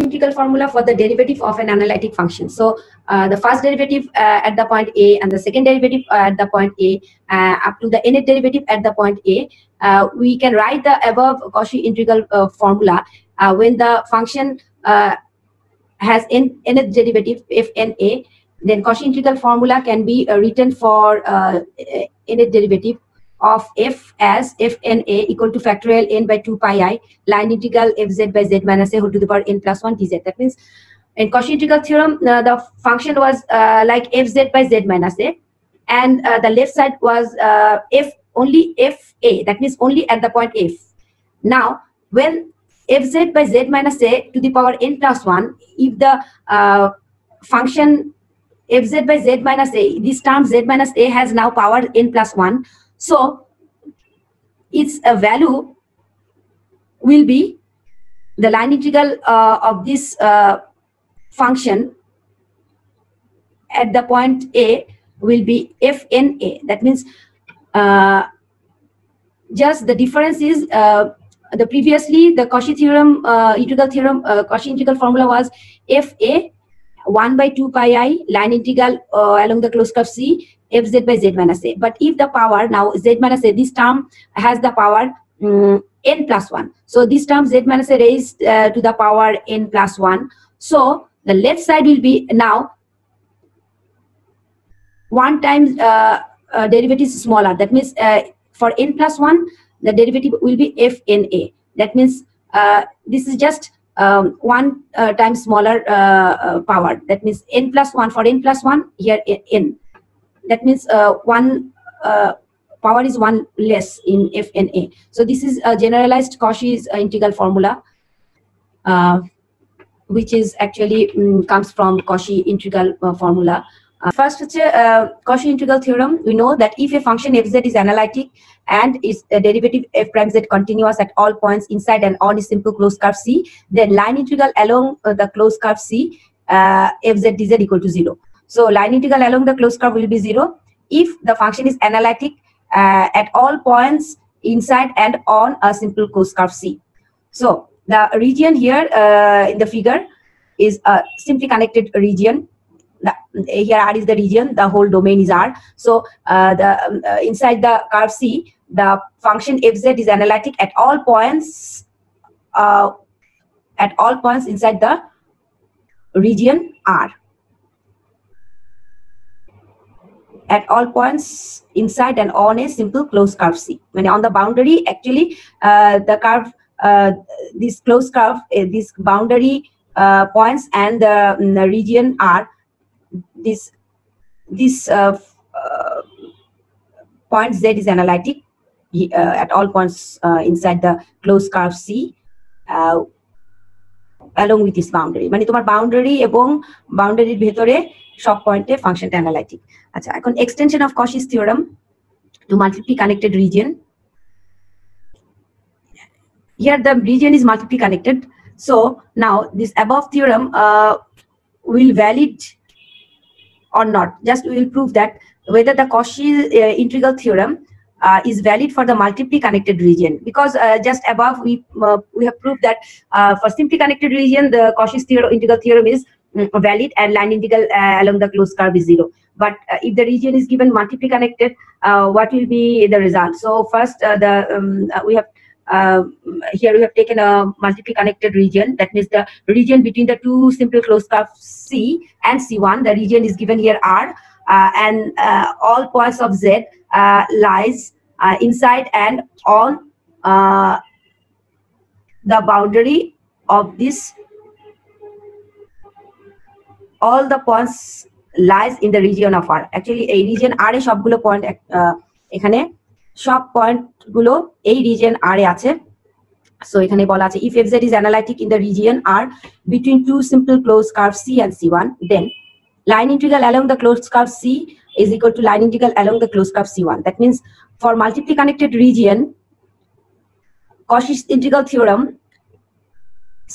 integral formula for the derivative of an analytic function. So the first derivative at the point A and the second derivative at the point A up to the nth derivative at the point A, we can write the above Cauchy integral formula when the function has nth derivative f n a. Then Cauchy integral formula can be written for nth derivative of f as f n a equal to factorial n by 2 pi I line integral f z by z minus a whole to the power n plus 1 dz. That means in Cauchy integral theorem, the function was like f z by z minus a, and the left side was only f a. That means only at the point f. Now, when f z by z minus a to the power n plus 1, if the function f z by z minus a, this term z minus a has now power n plus 1, so its value will be the line integral of this function at the point A will be fna. That means just the difference is the previously the Cauchy theorem Cauchy integral formula was fa 1 by 2 pi I line integral along the closed curve C f z by z minus a. But if the power now z minus a, this term has the power n plus 1. So this term z minus a raised to the power n plus 1. So the left side will be now 1 times derivative is smaller. That means for n plus 1, the derivative will be fna. That means this is just 1 times smaller power. That means n plus 1 for n plus 1 here n. That means 1 power is 1 less in fna. So this is a generalized Cauchy's integral formula, which is actually comes from Cauchy integral formula. First, Cauchy integral theorem. We know that if a function fz is analytic and its derivative f prime z continuous at all points inside and on a simple closed curve C, then line integral along the closed curve C fz dz equal to 0. So line integral along the closed curve will be 0 if the function is analytic at all points inside and on a simple closed curve C. So the region here in the figure is a simply connected region. Here R is the region, the whole domain is R. So inside the curve C, the function fz is analytic at all points inside the region R. At all points inside and on a simple closed curve C. When on the boundary, actually the curve, this closed curve, this boundary points and the region R, this point Z is analytic at all points inside the closed curve C along with this boundary. মানে তোমার boundary এবং boundaryর ভেতরে সব পয়েন্টে ফাংশনটা analytic. আচ্ছা, এখন extension of Cauchy's theorem to multiply connected region. Here the region is multiply connected. So now this above theorem will valid or not. Just we will prove that whether the Cauchy integral theorem is valid for the multiply connected region, because just above we have proved that for simply connected region the Cauchy's integral theorem is valid and line integral along the closed curve is 0. But if the region is given multiply connected, what will be the result? So first we have here we have taken a multiply connected region. That means the region between the two simple closed curves C and C1. The region is given here R, and all points of Z lies inside and on the boundary of this. All the points lies in the region of R. Actually, a region R এ সবগুলো point এখানে সব point গুলো এই region R এ আছে। So এখানে বলা আছে if fz is analytic in the region R between two simple closed curves C and C1, then line integral along the closed curve C is equal to line integral along the closed curve C1. That means for multiply connected region, Cauchy's integral theorem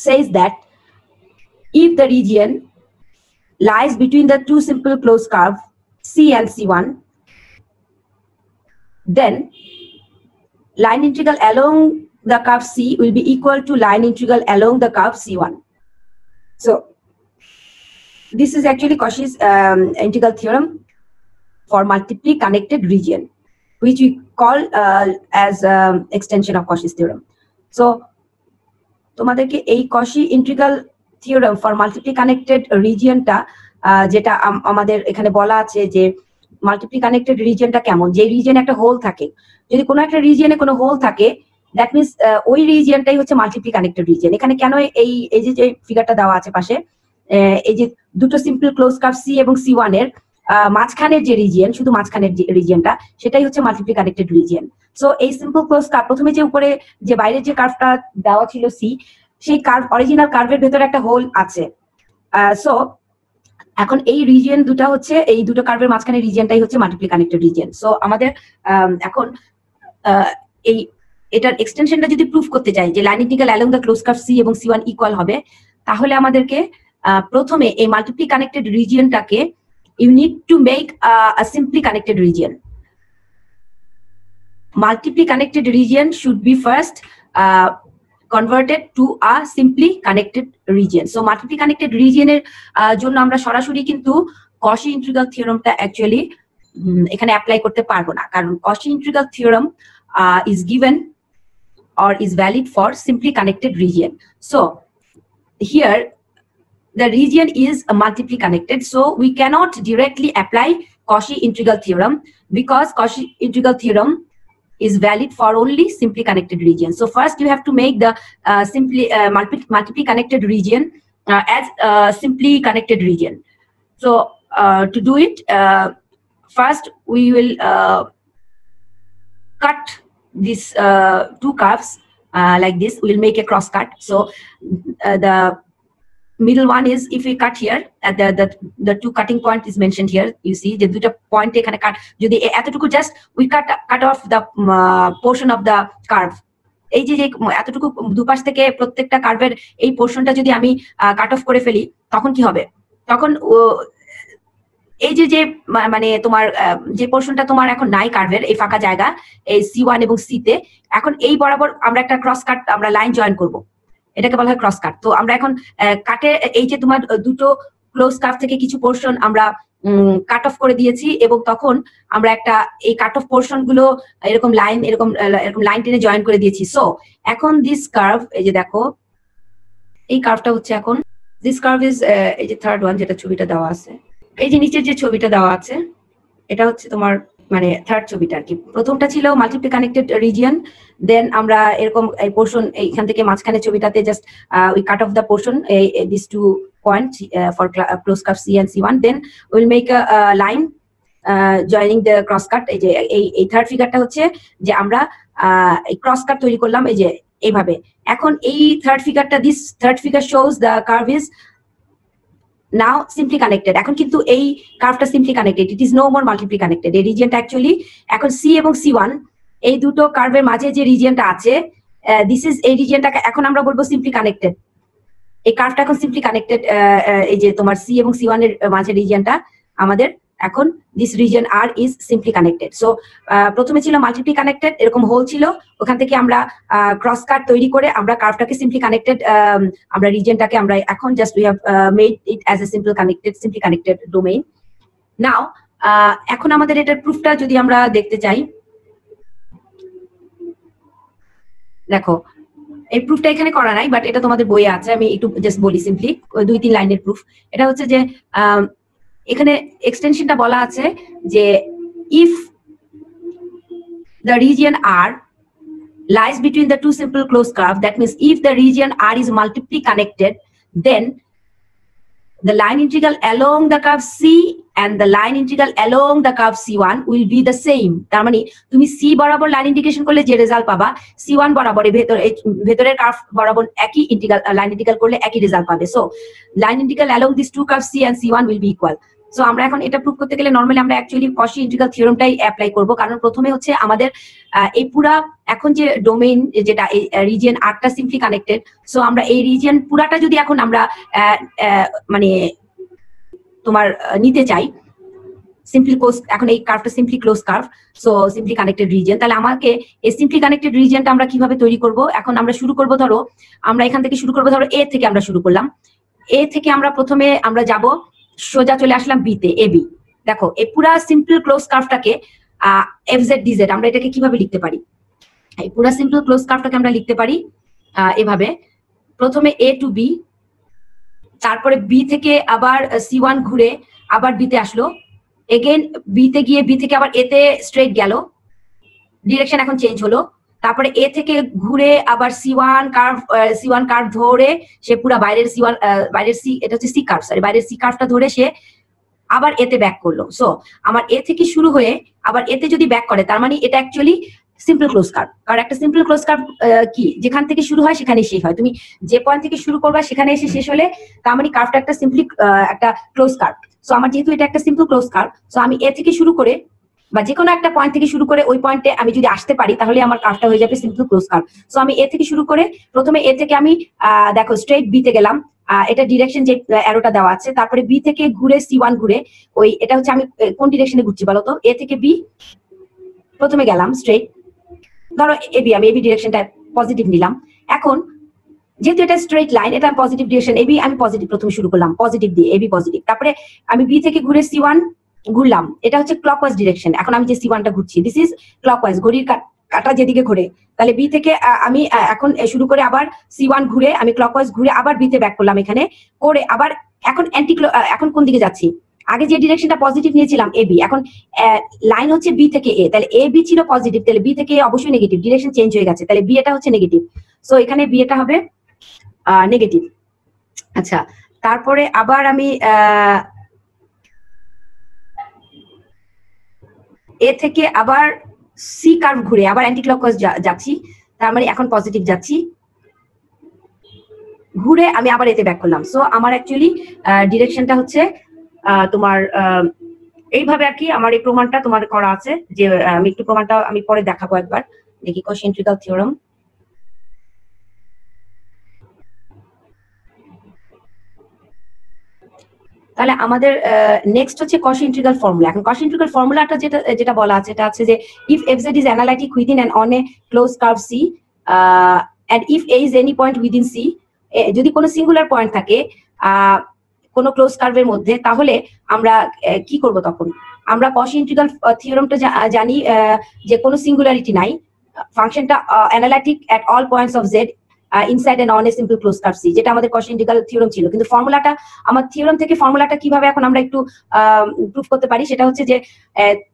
says that if the region lies between the two simple closed curve C and C1, then line integral along the curve C will be equal to line integral along the curve C1. So this is actually Cauchy's integral theorem for multiply connected region, which we call as extension of Cauchy's theorem. So তোমাদেরকে এই Cauchy integral theorem for multiply connected regionটা যেটা আমাদের এখানে বলা আছে যে multiply connected রিজিয়নটা কেমন, যে রিজিয়নে একটা হোল থাকে, যদি কোনো একটা রিজিয়নে কোনো হোল থাকে দ্যাট মিনস ওই রিজিয়নটাই হচ্ছে মাল্টিপ্লি কানেক্টেড রিজিয়ন। এখানে কেন এই যে ফিগারটা দেওয়া আছে পাশে, এই যে দুটো সিম্পল ক্লোজ কার্ভ সি এবং C1 এর মাঝখানের যে রিজিয়ন, শুধু মাঝখানের যে রিজিয়নটা, সেটাই হচ্ছে মাল্টিপ্লি কানেক্টেড রিজিয়ন। সো এই সিম্পল ক্লোজ কার্ভ, প্রথমে যে উপরে যে বাইরের যে কার্ভটা দেওয়া ছিল সি, সেই কার্ভ অরিজিনাল কার্ভের ভেতরে একটা হোল আছে। সো এখন এই রিজিয়ন দুটো হচ্ছে, এই দুটো কার্ভের মাঝখানে রিজিয়নটাই হচ্ছে মাল্টিপ্লি কানেক্টেড রিজিয়ন। সো আমাদের এখন এই এটার এক্সটেনশনটা যদি প্রুফ করতে চাই যে line integral along the close curve C এবং C1 ইকুয়াল হবে, তাহলে আমাদেরকে প্রথমে এই মাল্টিপ্লি কানেক্টেড রিজিয়নটাকে you need to make a simply connected region. Multiply connected region should be first converted to a simply connected region. So multiply connected region এর জন্য আমরা সরাসরি কিন্তু Cauchy integral theoremটা অ্যাকচুয়ালি এখানে অ্যাপ্লাই করতে পারবো না, কারণ Cauchy integral theorem is given or is valid for simply connected region. So here the region is multiply connected, so we cannot directly apply Cauchy integral theorem because Cauchy integral theorem is valid for only simply connected region. So first you have to make the multiply connected region as simply connected region. So to do it, first we will cut these two curves like this. We will make a cross cut. So the middle one is, if we cut here at the two cutting point is mentioned here, you see the দুটো point এখানে কাট, যদি এতটুকু just we cut off the portion of the curve, এই যে এতটুকু দুপাশ থেকে প্রত্যেকটা কার্ভের এই পোর্শনটা যদি আমি কাট অফ করে ফেলি, তখন কি হবে, তখন এই যে মানে তোমার যে পোর্শনটা তোমার এখন নাই কার্ভের, এই ফাঁকা জায়গা এই C1 এবং C তে, এখন এই বরাবর আমরা একটা ক্রস কাট, আমরা লাইন জয়েন করব, এটাকে বলা হয় ক্রস কাট। তো আমরা এখন কাটে এই যে তোমার দুটো ক্লোজ কার্ভ থেকে কিছু পোর্শন আমরা কাট অফ করে দিয়েছি, এবং তখন আমরা একটা এই কাট অফ পোর্শন গুলো এরকম লাইন টেনে জয়েন করে দিয়েছি। সো এখন দিস কার্ভ, এই যে দেখো এই কার্ভটা হচ্ছে এখন দিস কার্ভ ইজ, এই যে থার্ড ওয়ান যেটা ছবিটা দেওয়া আছে, এই যে নিচের যে ছবিটা দেওয়া আছে, এটা হচ্ছে তোমার মানে থার্ড ছবিটা আর কি। প্রথমটা ছিল মাল্টিপ্লি কানেক্টেড রিজিয়ন, দেন আমরা এরকম এই পোর্শন এইখান থেকে মাঝখানে ছবিটাতে just we cut off the portion this two point for close curve C and C1, then will make a line joining the cross cut. এই যে এই থার্ড ফিগারটা হচ্ছে যে আমরা এই ক্রস কাট তৈরি করলাম এই যে এইভাবে। এখন এই থার্ড ফিগারটা, this third figure shows the curve is now simply connected. এখন কিন্তু এই কার্ভটা simply connected, it is no more multiply connected. এই রিজিয়নটা অ্যাকচুয়ালি এখন C এবং C1 এই দুটো কার্ভের মাঝে যে রিজিয়নটা আছে, দিস ইজ এই রিজিয়নটাকে এখন আমরা বলবো সিম্পলি কানেক্টেড। এই কার্ভটা এখন সিম্পলি কানেক্টেড, এই যে তোমার C এবং C1 এর মাঝে রিজিয়নটা আমাদের এখন this region are is simply connected. So প্রথমে ছিল মাল্টিপ্লি কানেক্টেড, এরকম হোল ছিল, ওখান থেকে আমরা ক্রস কাট তৈরি করে আমরা কার্ভটাকে সিম্পলি কানেক্টেড, আমরা রিজিয়নটাকে আমরা এখন just we have made it as a simply connected domain. Now এখন আমাদের এটার প্রুফটা যদি আমরা দেখতে চাই, দেখো এই প্রুফটা এখানে করা নাই, বাট এটা তোমাদের বইয়ে আছে, আমি একটু জাস্ট বলি সিম্পলি 2-3 লাইনের প্রুফ। এটা হচ্ছে যে এখানে এক্সটেনশনটা বলা আছে যে if the region R lies between the two simple closed curve, that means if the region R is multiply connected, then the line integral along the curve C and the line integral along the curve C1 will be the same. তার মানে তুমি C বরাবর line integration করলে যে result পাবা, C1 বরাবর ভেতরের curve বরাবর একই ইন্টিগ্রাল লাইন ইন্টিগ্রাল করলে একই রেজাল্ট পাবে। So line integral along these two curves C and C1 will be equal. So আমরা এখন এটা প্রুভ করতে গেলে নরমালি আমরা অ্যাকচুয়ালি Cauchy ইন্টিগ্রাল থিওরেমটাই অ্যাপ্লাই করব, কারণ প্রথমে হচ্ছে আমাদের এই পুরা এখন যে ডোমেইন যেটা এই রিজিয়ন আরটা সিম্পলি কানেক্টেড, সো আমরা এই রিজিয়ন পুরাটা যদি এখন আমরা মানে তোমার নিতে চাই সিম্পলি ক্লোজ, এখন এই কার্ভটা simply close curve, so simply connected region, তাহলে আমাকে এই সিম্পলি কানেক্টেড রিজিয়নটা আমরা কিভাবে তৈরি করব? এখন আমরা শুরু করব, ধরো আমরা এখান থেকে শুরু করব, ধরো এ থেকে আমরা শুরু করলাম, এ থেকে আমরা প্রথমে আমরা যাব সোজা চলে আসলাম বি তে, এ বি। দেখো এই পুরা সিম্পল ক্লোজ কার্ভটাকে এফ জেড ডি জেড আমরা এটাকে কিভাবে লিখতে পারি? এই পুরা সিম্পল ক্লোজ কার্ভটাকে আমরা লিখতে পারি এভাবে, প্রথমে এ টু বি, তারপরে বি থেকে আবার C1 ঘুরে আবার বিতে আসলো, এগেন বিতে গিয়ে বি থেকে আবার এতে স্ট্রেট গেল, ডিরেকশন এখন চেঞ্জ হলো, তারপরে এ থেকে ঘুরে আবার C1 কার্ভ ধরে সে পুরো বাইরের C1 বাইরের সি, এটা হচ্ছে সি কার্ভ, সরি বাইরের সি কার্ভটা ধরে সে আবার এতে ব্যাক করলো। সো আমার এ থেকে শুরু হয়ে আবার এতে যদি ব্যাক করে তার মানে এটা অ্যাকচুয়ালি সিম্পল ক্লোজ কার্ভ। কারণ একটা সিম্পল ক্লোজ কার্ভ কি, যেখান থেকে শুরু হয় সেখানেই শেষ হয়। তুমি যে পয়েন্ট থেকে শুরু করবা সেখানে এসে শেষ হলে তার মানে কার্ভটা একটা সিম্পলি একটা ক্লোজ কার্ভ। সো আমার যেহেতু এটা একটা সিম্পল ক্লোজ কার্ভ, সো আমি এ থেকে শুরু করে বা যে কোনো একটা পয়েন্ট থেকে শুরু করে ওই পয়েন্টে আমি যদি আসতে পারি তাহলে আমার কার্ভটা হয়ে যাবে সিম্পল ক্লোজ কার্ভ। সো আমি এ থেকে শুরু করে প্রথমে এ থেকে আমি দেখো স্ট্রেট বি তে গেলাম, এটা ডিরেকশন যে অ্যারোটা দেওয়া আছে, তারপরে বি থেকে ঘুরে C1 ঘুরে ওই এটা হচ্ছে আমি কোন ডিরেকশনে ঘুরছি বলো তো, এ থেকে বি প্রথমে গেলাম স্ট্রেট, ধরো এবি, আমি এবি ডিরেকশনটা পজিটিভ নিলাম। এখন যেহেতু এটা স্ট্রেট লাইন, এটা পজিটিভ ডিরেকশন, এবি আমি পজিটিভ প্রথমে শুরু করলাম পজিটিভ দিয়ে, এবি পজিটিভ, তারপরে আমি বি থেকে ঘুরে C1 ঘুরলাম, এটা হচ্ছে ক্লকওয়াইজ ডিরেকশন। এখন আমি যে C1 টা ঘুরছি দিস ইজ ক্লকওয়াইজ, ঘড়ির কাটা যেদিকে ঘুরে, তাহলে বি থেকে আমি এখন শুরু করে আবার C1 ঘুরে আমি ক্লকওয়াইজ ঘুরে আবার বিতে ব্যাক করলাম, এখানে করে আবার এখন এখন কোন দিকে যাচ্ছি, আগে যে ডিরেকশনটা পজিটিভ নিয়েছিলাম এবি, এখন লাইন হচ্ছে বি থেকে এ, তাহলে এ বি ছিল পজিটিভ, তাহলে বি থেকে এ অবশ্যই নেগেটিভ, ডিরেকশন চেঞ্জ হয়ে গেছে, তাহলে বি এটা হচ্ছে নেগেটিভ। সো এখানে বি এটা হবে নেগেটিভ। আচ্ছা, তারপরে আবার আমি এ থেকে আবার সি কার্ভ ঘুরে আবার অ্যান্টি ক্লকওয়াইজ যাচ্ছি, তার মানে এখন পজিটিভ যাচ্ছি, ঘুরে আমি আবার এতে ব্যাক করলাম। সো আমার অ্যাকচুয়ালি ডিরেকশনটা হচ্ছে তোমার এইভাবে আর কি। আমার এই প্রমাণটা তোমার করা আছে, যে আমি একটু প্রমাণটা আমি পরে দেখাবো একবার, দেখি কশি ইন্টিগ্রাল থিওরেম। তাহলে আমাদের নেক্সট হচ্ছে কশি ইন্টিগ্রাল ফর্মুলা। এখন কশি ইন্টিগ্রাল ফর্মুলাটা যেটা বলা আছে, এটা আছে যে if f(z) is analytic within and on a closed curve C and if a is any point within C, যদি কোনো সিঙ্গুলার পয়েন্ট থাকে কোনো ক্লোজ কার্ভের মধ্যে, তাহলে আমরা কি করব তখন? আমরা কশি ইন্টিগ্রাল থিওরেমটা জানি যে কোনো সিঙ্গুলারিটি নাই, ফাংশনটা analytic at all points of Z inside and on a simple close curve C, যেটা আমাদের কশি ইন্টিগ্রাল থিওরেম ছিল। কিন্তু ফর্মুলাটা, আমার থিওরেম থেকে ফর্মুলাটা কিভাবে এখন আমরা একটু প্রুফ করতে পারি, সেটা হচ্ছে যে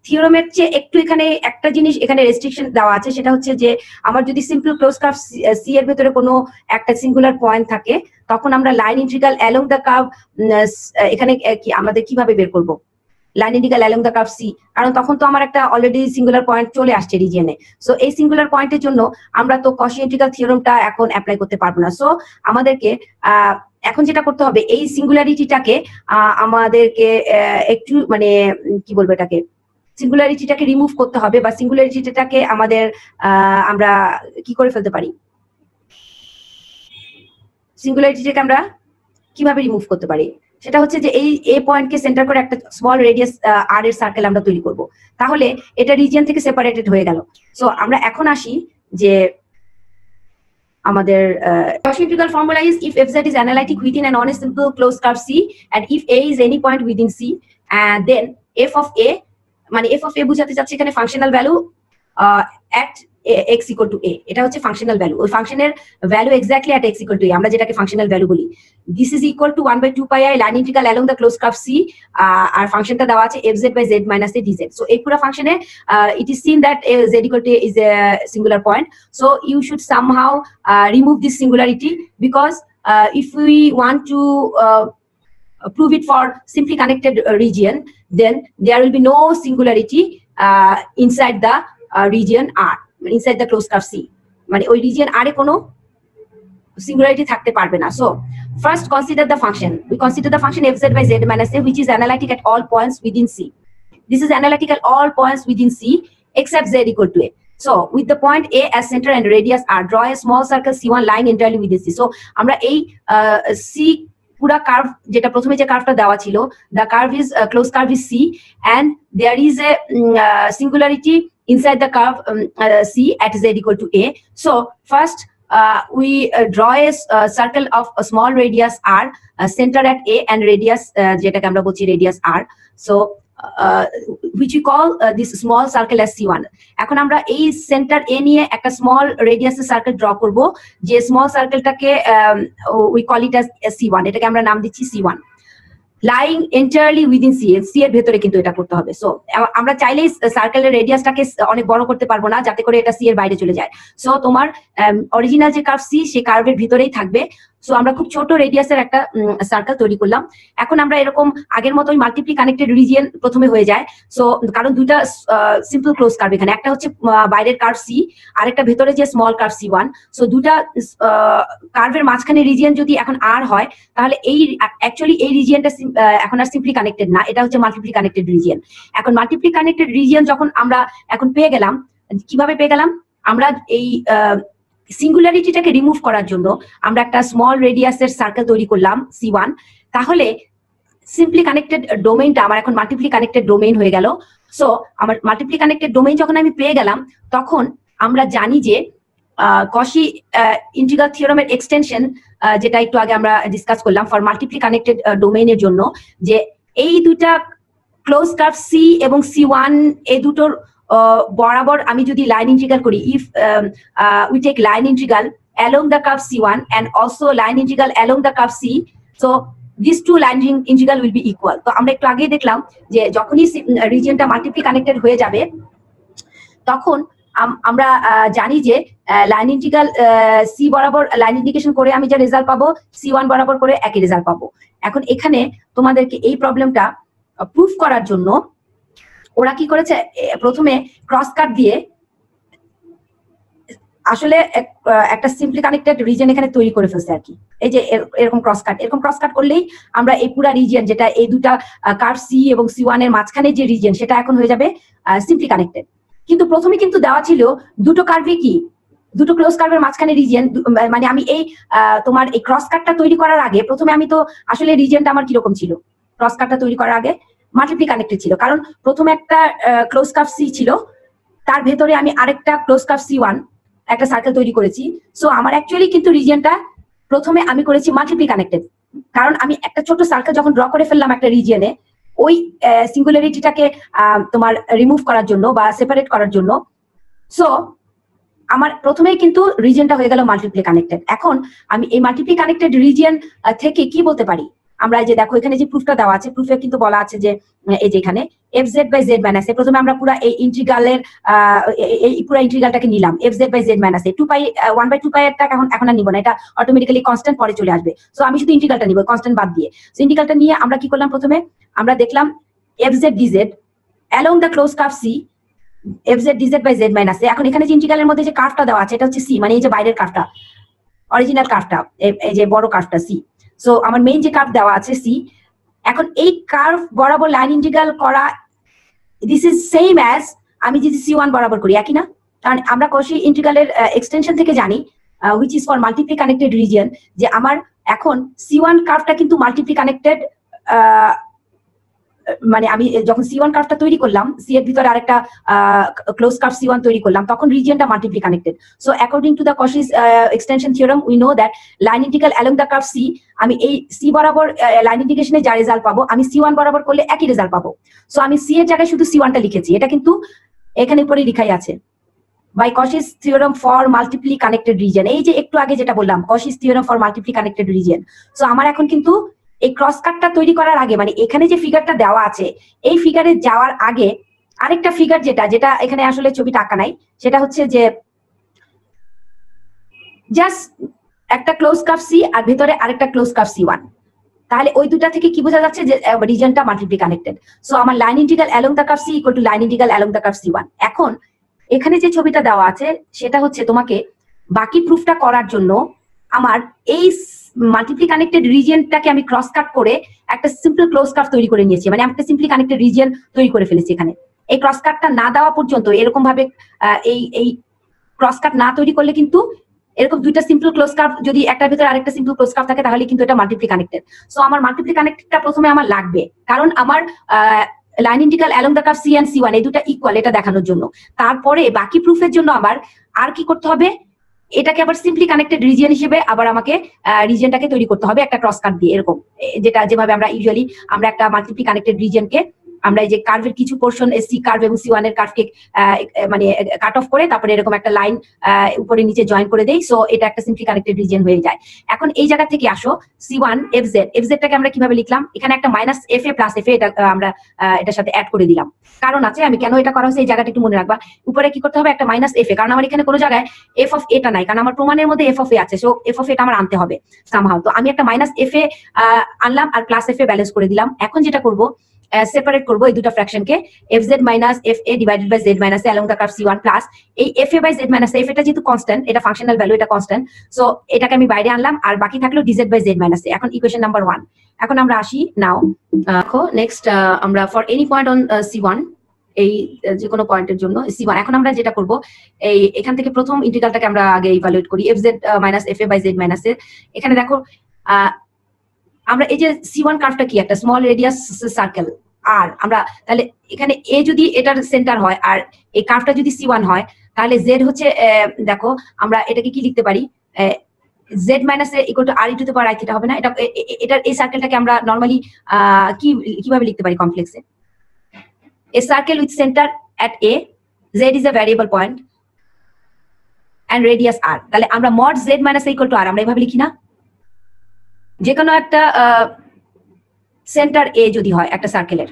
থিওরেমের চেয়ে একটু এখানে একটা জিনিস এখানে রেস্ট্রিকশন দেওয়া আছে, সেটা হচ্ছে যে আমার যদি সিম্পল ক্লোজ কার্ভ C এর ভেতরে কোনো একটা সিঙ্গুলার পয়েন্ট থাকে, তখন আমরা line integral along the curve, এখানে কি আমাদের কিভাবে বের করব line integral along the curve C, কারণ তখন তো আমার একটা অলরেডি সিঙ্গুলার পয়েন্ট চলে আসছে রিজিয়নে। সো এই সিঙ্গুলার পয়েন্টের জন্য আমরা তো কশি ইন্টিগ্রাল থিওরেমটা এখন অ্যাপ্লাই করতে পারবো না। সো আমাদেরকে এখন যেটা করতে হবে, এই সিঙ্গুলারিটিটাকে আমাদেরকে একটু মানে কি বলবো, এটাকে সিঙ্গুলারিটিটাকে রিমুভ করতে হবে, বা সিঙ্গুলারিটিটাকে আমাদের আমরা কি করে ফেলতে পারি, সিঙ্গুলারিটিটাকে আমরা কিভাবে রিমুভ করতে পারি, সেটা হচ্ছে যে এই এ পয়েন্টকে সেন্টার করে একটা স্মল রেডিয়াস আর এর সার্কেল আমরা তৈরি করব, তাহলে এটা রিজিয়ন থেকে সেপারেটেড হয়ে গেল। সো আমরা এখন আসি যে আমাদের Cauchy integral formula is if f(z) is analytic within and on a simple closed curve C and if a is any point within C, and then f of a, মানে f of a বুঝাতে যাচ্ছে এখানে functional value at x equal to a, এটা হচ্ছে functional value, ওই ফাংশনের value exactly at x equal to a, আমরা যেটাকে ফাংশনাল ভ্যালু বলি। This is equal to 1/2 pi line integral along the close curve C, আর ফাংশনটা দেওয়া আছে fz by z minus a dz। So এই পুরো ফাংশনে it is seen that z equal to a is a singular point, so you should somehow remove this singularity, because if we want to prove it for simply connected region, then there will be no singularity inside the region R, inside the closed curve C, মানে ওই region আর এ কোনো singularity থাকতে পারবে না। So first consider the function, we consider the function fz by z minus a which is analytic at all points within C. This is analytic at all points within C except z equal to a. So with the point A as center and radius R, draw a small circle C1 lying entirely within C. So আমরা এই C পুরা curve, যেটা প্রথমে যে কার্ভটা দেওয়া ছিল, the curve is closed curve is C and there is a singularity inside the curve C at z equal to a. So first we draw a circle of a small radius r, center at a and radius যেটাকে আমরা বলছি radius r. So which we call this small circle as C1. এখন আমরা এই centre a নিয়ে একটা small রেডিয়াসের circle draw করব, যে small সার্কেলটাকে we call it as C1, এটাকে আমরা নাম দিচ্ছি C1, lying entirely within C এর ভেতরে কিন্তু এটা করতে হবে। সো আমরা চাইলেই সার্কেলের রেডিয়াসটাকে অনেক বড় করতে পারবো না যাতে করে এটা C এর বাইরে চলে যায়। সো তোমার অরিজিনাল যে কার্ভ C সেই কার্ভের ভিতরেই থাকবে। সো আমরা খুব ছোট রেডিয়াসের একটা সার্কেল তৈরি করলাম। এখন আমরা এরকম আগের মতোই মাল্টিপ্লি কানেক্টেড রিজিয়ন প্রথমে হয়ে যায়। সো কারণ দুইটা সিম্পল ক্লোজ কার্ভ এখানে, একটা হচ্ছে বাইরের কার্ভ C আর একটা ভেতরে যে স্মল কার্ভ C1। সো দুটা কার্ভের মাঝখানে রিজিয়ন যদি এখন R হয়, তাহলে এই অ্যাকচুয়ালি এই রিজিয়নটা এখন আর সিম্পলি কানেক্টেড না, এটা হচ্ছে মাল্টিপ্লি কানেক্টেড রিজিয়ন। এখন মাল্টিপ্লি কানেক্টেড রিজিয়ন যখন আমরা এখন পেয়ে গেলাম, কিভাবে পেয়ে গেলাম? আমরা এই সিঙ্গুলারিটিটাকে রিমুভ করার জন্য আমরা একটা স্মল রেডিয়াসের সার্কেল তৈরি করলাম C1। তাহলে সিম্পলি কানেক্টেড ডোমেইনটা আমার এখন মাল্টিপ্লি কানেক্টেড ডোমেইন হয়ে গেল। সো আমার মাল্টিপ্লি কানেক্টেড ডোমেইন যখন আমি পেয়ে গেলাম, তখন আমরা জানি যে কশি ইন্টিগ্রাল থিওরামের এক্সটেনশন, যেটা একটু আগে আমরা ডিসকাস করলাম ফর মাল্টিপ্লি কানেক্টেড ডোমেইনের জন্য, যে এই দুটা ক্লোজ কার্ভ C এবং C1 এই দুটোর বরাবর আমি যদি লাইন ইন্টিগ্রাল করি, if we take line integral along the curve C1 and also line integral along the curve C, so these two line integral will be equal. তো আমরা একটু আগে দেখলাম যে যখনই রিজিয়নটা মাল্টিপ্লি কানেক্টেড হয়ে যাবে, তখন আমরা জানি যে লাইন ইন্টিগ্রাল C বরাবর লাইন ইন্টিগ্রেশন করে আমি যা রেজাল্ট পাবো, C1 বরাবর করে একই রেজাল্ট পাবো। এখন এখানে তোমাদেরকে এই প্রবলেমটা প্রুফ করার জন্য ওরা কি করেছে, প্রথমে ক্রস কাট দিয়ে আসলে একটা সিম্পলি কানেক্টেড রিজিয়ন এখানে তৈরি করে ফেলছে আর কি। এই যে এরকম ক্রস কাট করলেই আমরা এই পুরা রিজিয়ন, যেটা এই দুটা কার্ভ C এবং C1 এর মাঝখানে যে রিজিয়ন, সেটা এখন হয়ে যাবে সিম্পলি কানেক্টেড। কিন্তু প্রথমে কিন্তু দেওয়া ছিল দুটো কার্ভে কি, দুটো ক্লোজ কার্ভের মাঝখানে রিজিয়ন, মানে আমি এই তোমার এই ক্রস কাটটা তৈরি করার আগে প্রথমে আমি তো আসলে রিজিয়নটা আমার কিরকম ছিল, ক্রস কাটটা তৈরি করার আগে মাল্টিপ্লি কানেক্টেড ছিল, কারণ প্রথমে একটা ক্লোজ কার্ভ C ছিল, তার ভেতরে আমি আরেকটা ক্লোজ কার্ভ C1 একটা সার্কেল তৈরি করেছি। সো আমার অ্যাকচুয়ালি কিন্তু রিজিয়নটা প্রথমে আমি করেছি মাল্টিপ্লি কানেক্টেড, কারণ আমি একটা ছোট সার্কেল যখন ড্র করে ফেললাম একটা রিজিয়নে, ওই সিঙ্গুলারিটিটাকে তোমার রিমুভ করার জন্য বা সেপারেট করার জন্য। সো আমার প্রথমেই কিন্তু রিজিয়নটা হয়ে গেল মাল্টিপ্লি কানেক্টেড। এখন আমি এই মাল্টিপ্লি কানেক্টেড রিজিয়ন থেকে কি বলতে পারি, আমরা যে দেখো এখানে যে প্রুফটা দেওয়া আছে, প্রুফে কিন্তু বলা আছে যে এই যে এখানে fz/z-a, প্রথমে আমরা পুরো এই ইন্টিগ্রালের এই পুরো ইন্টিগ্রালটাকে নিলাম fz/z-a, 2π 1/2π এরটা এখন আর নিব না, এটা অটোমেটিক্যালি কনস্ট্যান্ট পরে চলে আসবে। সো আমি শুধু ইন্টিগ্রালটা নিব কনস্ট্যান্ট বাদ দিয়ে। সো ইন্টিগ্রালটা নিয়ে আমরা কি করলাম, প্রথমে আমরা দেখলাম fz/dz along the closed curve C, fz/dz/z-a। এখন এখানে যে ইন্টিগ্রালের মধ্যে যে কার্ভটা দেওয়া আছে, এটা হচ্ছে C, মানে এই যে বাইরের কার্ভটা, অরিজিনাল কার্ভটা, এই যে বড় কার্ভটা C। সো আমার মেইন যে কার্ভ দেওয়া আছে C, এখন এই কার্ভ বরাবর লাইন ইন্টিগ্রাল করা, দিস ইজ সেম অ্যাজ আমি যদি C1 বরাবর করি, একই না? কারণ আমরা কশি ইন্টিগ্রালের এক্সটেনশন থেকে জানি, which is for multiply connected region, যে আমার এখন C1 কার্ভটা কিন্তু মাল্টিপ্লি কানেক্টেড, মানে আমি যখন C1 কার্ভটা তৈরি করলাম, C এর ভিতরে আরেকটা ক্লোজ কার্ভ C1 তৈরি করলাম, তখন রিজিয়নটা multiply connected. So according to the Cauchy's extension theorem, we know that line integral along the curve C, আমি এই C বরাবর লাইন ইন্টিগ্রেশনে যা রেজাল্ট পাবো, আমি C1 বরাবর করলে একই রেজাল্ট পাবো। সো আমি C এর জায়গায় শুধু C1টা লিখেছি, এটা কিন্তু এখানে উপরে লিখাই আছে by Cauchy's theorem for multiply connected region। এই যে একটু আগে যেটা বললাম, Cauchy's theorem for multiply connected region। So আমার এখন কিন্তু এই ক্রস কাটটা তৈরি করার আগে, মানে এখানে যে ফিগারটা দেওয়া আছে, এই ফিগারে যাওয়ার আগে আরেকটা ফিগার যেটা এখানে আসলে ছবিটা আঁকা নাই, সেটা হচ্ছে যে জাস্ট একটা ক্লোজ কার্ভ C আর ভিতরে আরেকটা ক্লোজ কার্ভ C1। তাহলে ওই দুটা থেকে কি বোঝা যাচ্ছে যে রিজিয়নটা মাল্টিপ্লি কানেক্টেড। সো আমার line integral along the curve C equal to line integral along the curve C1। এখন এখানে যে ছবিটা দেওয়া আছে, সেটা হচ্ছে তোমাকে বাকি প্রুফটা করার জন্য আমার এই মাল্টিপ্লি কানেক্টেড রিজিয়নটাকে আমি ক্রস কাট করে একটা সিম্পল ক্লোজ কার্ভ তৈরি করে নিয়েছি, মানে আমি একটা সিম্পলি কানেক্টেড রিজিয়ন তৈরি করে ফেলেছি এখানে। এই ক্রস কাটটা না দেওয়া পর্যন্ত, এরকম ভাবে এই ক্রস কাট না তৈরি করলে কিন্তু এরকম দুইটা সিম্পল ক্লোজ কার্ভ যদি একটার ভিতরে আরেকটা সিম্পল ক্লোজ কার্ভ থাকে, তাহলে কিন্তু এটা মাল্টিপ্লি কানেক্টেড। সো আমার মাল্টিপ্লি কানেক্টেডটা প্রথমে আমার লাগবে, কারণ আমার line integral along the curve C and C1 এই দুটা ইকুয়াল, এটা দেখানোর জন্য। তারপরে বাকি প্রুফের জন্য আবার আর কি করতে হবে, এটাকে আবার সিম্পলি কানেক্টেড রিজিয়ন হিসেবে আবার আমাকে রিজিয়নটাকে তৈরি করতে হবে একটা ক্রস কাট দিয়ে, এরকম যেটা যেভাবে আমরা ইউজুয়ালি আমরা একটা মাল্টিপ্লি কানেক্টেড রিজিয়নকে আমরা এই যে কার্ভের কিছু পোর্শন সি কার্ভ এবং সি1 এর কার্ভকে মানে কাট অফ করে তারপরে এরকম একটা লাইন উপরে নিচে জয়েন করে দেই, সো এটা একটা সিম্পলি কানেক্টেড রিজিয়ন হয়ে যায়। এখন এই জায়গা থেকে আসো সি1 এফজেডটাকে আমরা কিভাবে লিখলাম, এখানে একটা মাইনাস এফ এ প্লাস এফ এ এটা আমরা এটার সাথে অ্যাড করে দিলাম, কারণ আছে আমি কেন এটা করা হয়েছে এই জায়গাটা একটু মনে রাখবা। উপরে কি করতে হবে একটা মাইনাস এফ এ, কারণ আমার এখানে কোনো জায়গায় এফ অফ এটা নাই, কারণ আমার প্রমাণের মধ্যে এফ অফ এ আছে, সো এফ অফ এটা আমার আনতে হবে সামহাউ। তো আমি একটা মাইনাস এফ এ আনলাম আর প্লাস এফ এ ব্যালেন্স করে দিলাম। এখন যেটা করব সেপারেট করবো এই দুটো ফ্র্যাকশনকে, F Z minus F A divided by Z minus A along the curve C one plus এই F A by Z minus F এটা যেহেতু কনস্ট্যান্ট, এটা ফাংশনাল ভ্যালু, এটা কনস্ট্যান্ট, সো এটাকে আমি বাইরে আনলাম আর বাকি থাকলো dz by Z minus A. এখন ইকুয়েশন নাম্বার 1। এখন আমরা আসি নাও, দেখো নেক্সট আমরা ফর এনি পয়েন্ট অন সি1, এই যে কোনো পয়েন্টের জন্য সি1, এখন আমরা যেটা করব এই এখান থেকে প্রথম ইন্টিগ্রালটাকে আমরা আগে ইভালুয়েট করি, F Z minus F A by Z minus A. এখানে দেখো আমরা এই যে সি1 কার্ভটা কি একটা স্মল রেডিয়াস সার্কেল আর আমরা তাহলে এখানে এ যদি এটার সেন্টার হয় আর এই কার্ভটা যদি সি1 হয় তাহলে জেড হচ্ছে দেখো আমরা এটাকে কি লিখতে পারি, z minus a equal to r e to the power i theta হবে না, এটা এই সার্কেলটাকে আমরা নরমালি কিভাবে লিখতে পারি কমপ্লেক্সে, a circle with center at A, Z is a variable point and radius r, তাহলে আমরা mod z minus a equal to r আমরা এইভাবে লিখি না, যে কোনো একটা সেন্টার এ যদি হয় একটা সার্কেলের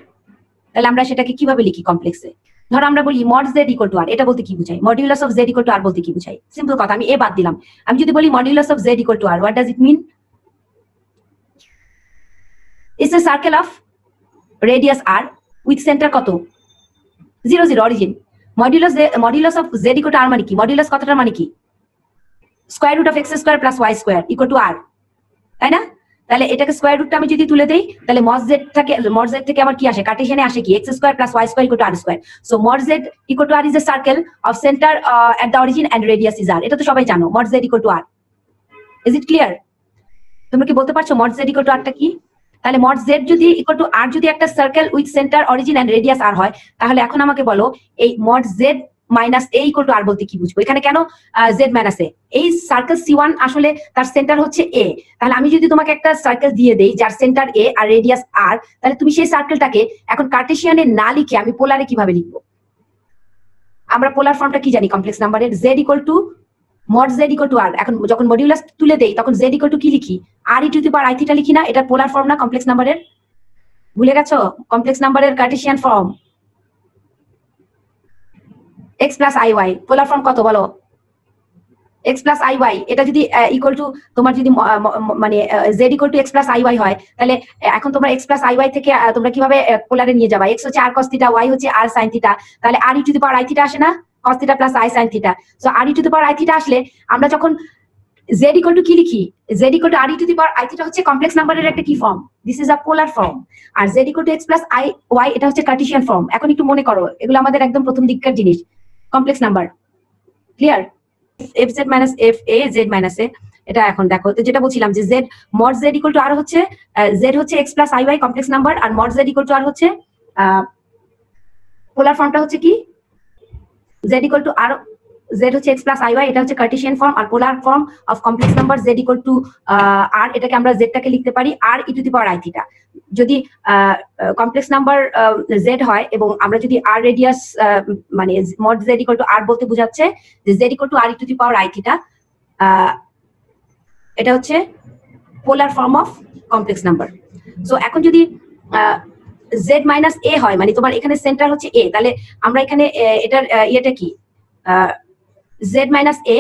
তাহলে আমরা সেটাকে কিভাবে লিখি কমপ্লেক্সে। ধরো আমরা বলি mod z equal to r, এটা বলতে কি বুঝাই, modulus of z equal to r বলতে কি বুঝাই, সিম্পল কথা, আমি এ বাদ দিলাম। আমি যদি বলি modulus of z equal to r, what does it mean? It's a circle of radius r with center কত 0 0 origin. Modulus of z equal to r মানে কি, মডিউলাস কথাটার মানে কি, square root of x square plus y square equal to r, তাই না? তাহলে এটাকে স্কয়ার রুটটা আমি যদি তুলে দেই তাহলে mod z থেকে আমার কি আসে, কার্টেশিয়ানে আসে কি x square plus y square equal to r square. So mod z equal to r is a circle of centre at the origin and radius is r, এটা তো সবাই জানো mod z equal to r। Is it clear? তোমরা কি বলতে পারছো mod z equal to r টা কি? তাহলে mod z যদি ইকুয়াল টু r যদি একটা circle with centre origin and radius r হয়, তাহলে এখন আমাকে বলো এই mod z minus a equal to r বলতে কি বুঝবো, এখানে কেন z মাইনাস a, এই সার্কেল c1 আসলে তার সেন্টার হচ্ছে a, তাহলে আমি যদি তোমাকে একটা সার্কেল দিয়ে দেই যার সেন্টার a আর রেডিয়াস r, তাহলে তুমি সেই সার্কেলটাকে এখন কার্টেশিয়ানে না লিখে আমি পোলারে কিভাবে লিখবো, আমরা পোলার ফর্মটা কি জানি কমপ্লেক্স নাম্বারের, z equal two mod z equal to r, এখন যখন মডিউলাস তুলে দেই তখন z ইকুয়াল টু কি লিখি, r e to the power i theta লিখি না, এটা পোলার ফর্ম না কমপ্লেক্স নাম্বারের, ভুলে গেছো কমপ্লেক্স নাম্বারের Cartesian form x plus i y, polar form কত বলো, x প্লাস আই ওয়াই, এটা যদি ইকুয়াল টু তোমার যদি মানে z equal to x plus i y হয়, তাহলে এখন তোমরা x প্লাস আই ওয়াই থেকে তোমরা কিভাবে পোলারে নিয়ে যাবা, x হচ্ছে r cos থিটা, y হচ্ছে r sin থিটা, তাহলে r e to the power i theta আসে না, cos theta plus i sin theta. So r e to the power i theta আসলে আমরা যখন z ইকুয়াল টু কি লিখি, z equal to r e to the power i theta হচ্ছে complex নাম্বারের একটা কি form, this is a polar form, আর z equal to x plus i y এটা হচ্ছে কার্টেশিয়ান ফর্ম। এখন একটু মনে করো এগুলো আমাদের একদম প্রথম দিককার জিনিস, complex number, clear? f z minus f a z minus a, এটা এখন দেখো তো যেটা বলছিলাম যে z mod z equal to r হচ্ছে z হচ্ছে x plus i y complex number, আর mod z equal to r হচ্ছে পোলার ফর্মটা হচ্ছে কি z equal to r, z হচ্ছে x প্লাস i y, এটা হচ্ছে কার্টেশিয়ান ফর্ম, আর polar form of complex number z equal to r, এটাকে আমরা z টাকে লিখতে পারি r e to the power i theta. যদি কমপ্লেক্স নাম্বার z হয় এবং আমরা যদি r রেডিয়াস মানে mod z equal to r বলতে বোঝাচ্ছে যে z equal to r e to the power i theta, এটা হচ্ছে পোলার form of complex number. So এখন যদি z মাইনাস a হয় মানে তোমার এখানে সেন্টার হচ্ছে a, তাহলে আমরা এখানে এটার ইয়েটা কি z minus a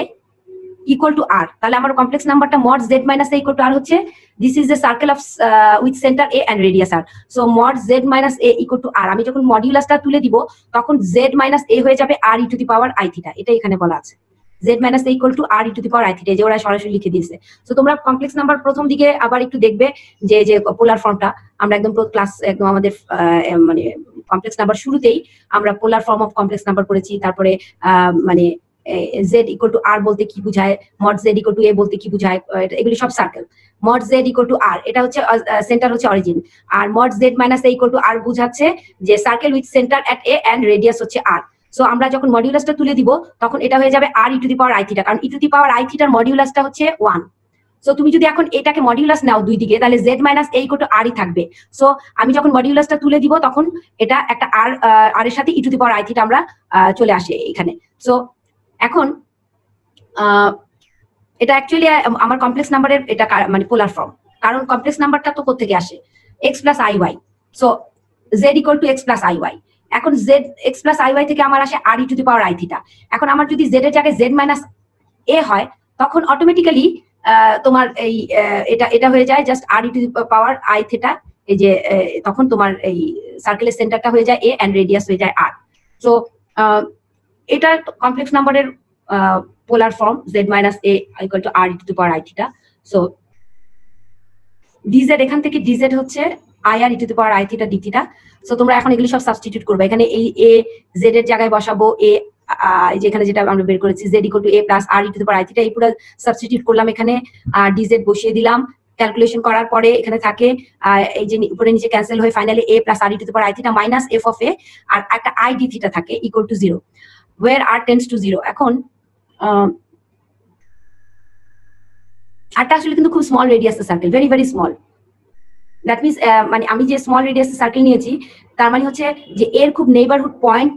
equal to r, তাহলে আমার কমপ্লেক্স নাম্বারটা mod z minus a equal to r হচ্ছে, this is a circle of with centre a and radius r, so mod z minus a equal to r, আমি যখন মডিউলাসটা তুলে দিব তখন z minus a হয়ে যাবে r e to the power i theta, এটা এখানে বলা আছে z minus a equal to r e to the power i theta, যে ওরা সরাসরি লিখে দিয়েছে। সো তোমরা কমপ্লেক্স নাম্বার প্রথম দিকে আবার একটু দেখবে যে যে পোলার ফর্মটা আমরা একদম ক্লাস একদম আমাদের মানে কমপ্লেক্স নাম্বার শুরুতেই আমরা পোলার ফর্ম অফ কমপ্লেক্স নাম্বার করেছি, তারপরে মানে z ইকুয়াল টু r বলতে কি বুঝায়, mod z equal to a বলতে কি বুঝায়, এগুলি সব circle. mod z equal to r এটা হচ্ছে সেন্টার হচ্ছে অরিজিন, আর mod z minus a equal to r বুঝাচ্ছে যে circle with centre at a and radius হচ্ছে r। সো আমরা যখন মডিউলাসটা তুলে দিব তখন এটা হয়ে যাবে r e to the power i theta, কারণ e to the power i theta এর মডিউলাসটা হচ্ছে 1। সো তুমি যদি এখন এটাকে মডিউলাস নাও দুই দিকে, তাহলে z minus a equal to r ই থাকবে। সো আমি যখন মডিউলাসটা তুলে দিব তখন এটা একটা r এর সাথে e to the power i theta আমরা চলে আসে এখানে। সো এখন এটা অ্যাকচুয়ালি আমার কমপ্লেক্স নাম্বারের এটা মানে পোলার ফর্ম, কারণ কমপ্লেক্স নাম্বারটা তো কোথা থেকে আসে, x plus iy। So z equal to x plus iy। এখন z x প্লাস iy থেকে আমার আসে r e to the power i theta। এখন আমার যদি z এর জায়গায় z মাইনাস a হয় তখন অটোমেটিক্যালি তোমার এই এটা হয়ে যায় just r e to the power i theta। এই যে তখন তোমার এই সার্কেলের সেন্টারটা হয়ে যায় a এন্ড রেডিয়াস হয়ে যায় r। সো এটা কমপ্লেক্স নাম্বারের polar form z minus a equal to r e to the power i theta। So dz এখান থেকে dz হচ্ছে ir e to the power i theta d theta। So তোমরা এখন এগুলি সব সাবস্টিটিউট করবে, এখানে এই a z এর জায়গায় বসাবো a, যেখানে যেটা আমরা বের করেছি z equal to a plus r e to the power i theta, এই পুরো সাবস্টিটিউট করলাম এখানে, dz বসিয়ে দিলাম। ক্যালকুলেশন করার পরে এখানে থাকে এই যে উপরে নিচে ক্যান্সেল হয়ে finally a plus r e to the power i theta minus f of a আর একটা i d theta থাকে equal to 0 where r tends to 0। এখন আরটা আসলে কিন্তু খুব স্মল রেডিয়াসের circle, very very small. That means মানে আমি যে স্মল রেডিয়াসের সার্কেল নিয়েছি তার মানে হচ্ছে যে এর খুব নেইবারহুড পয়েন্ট,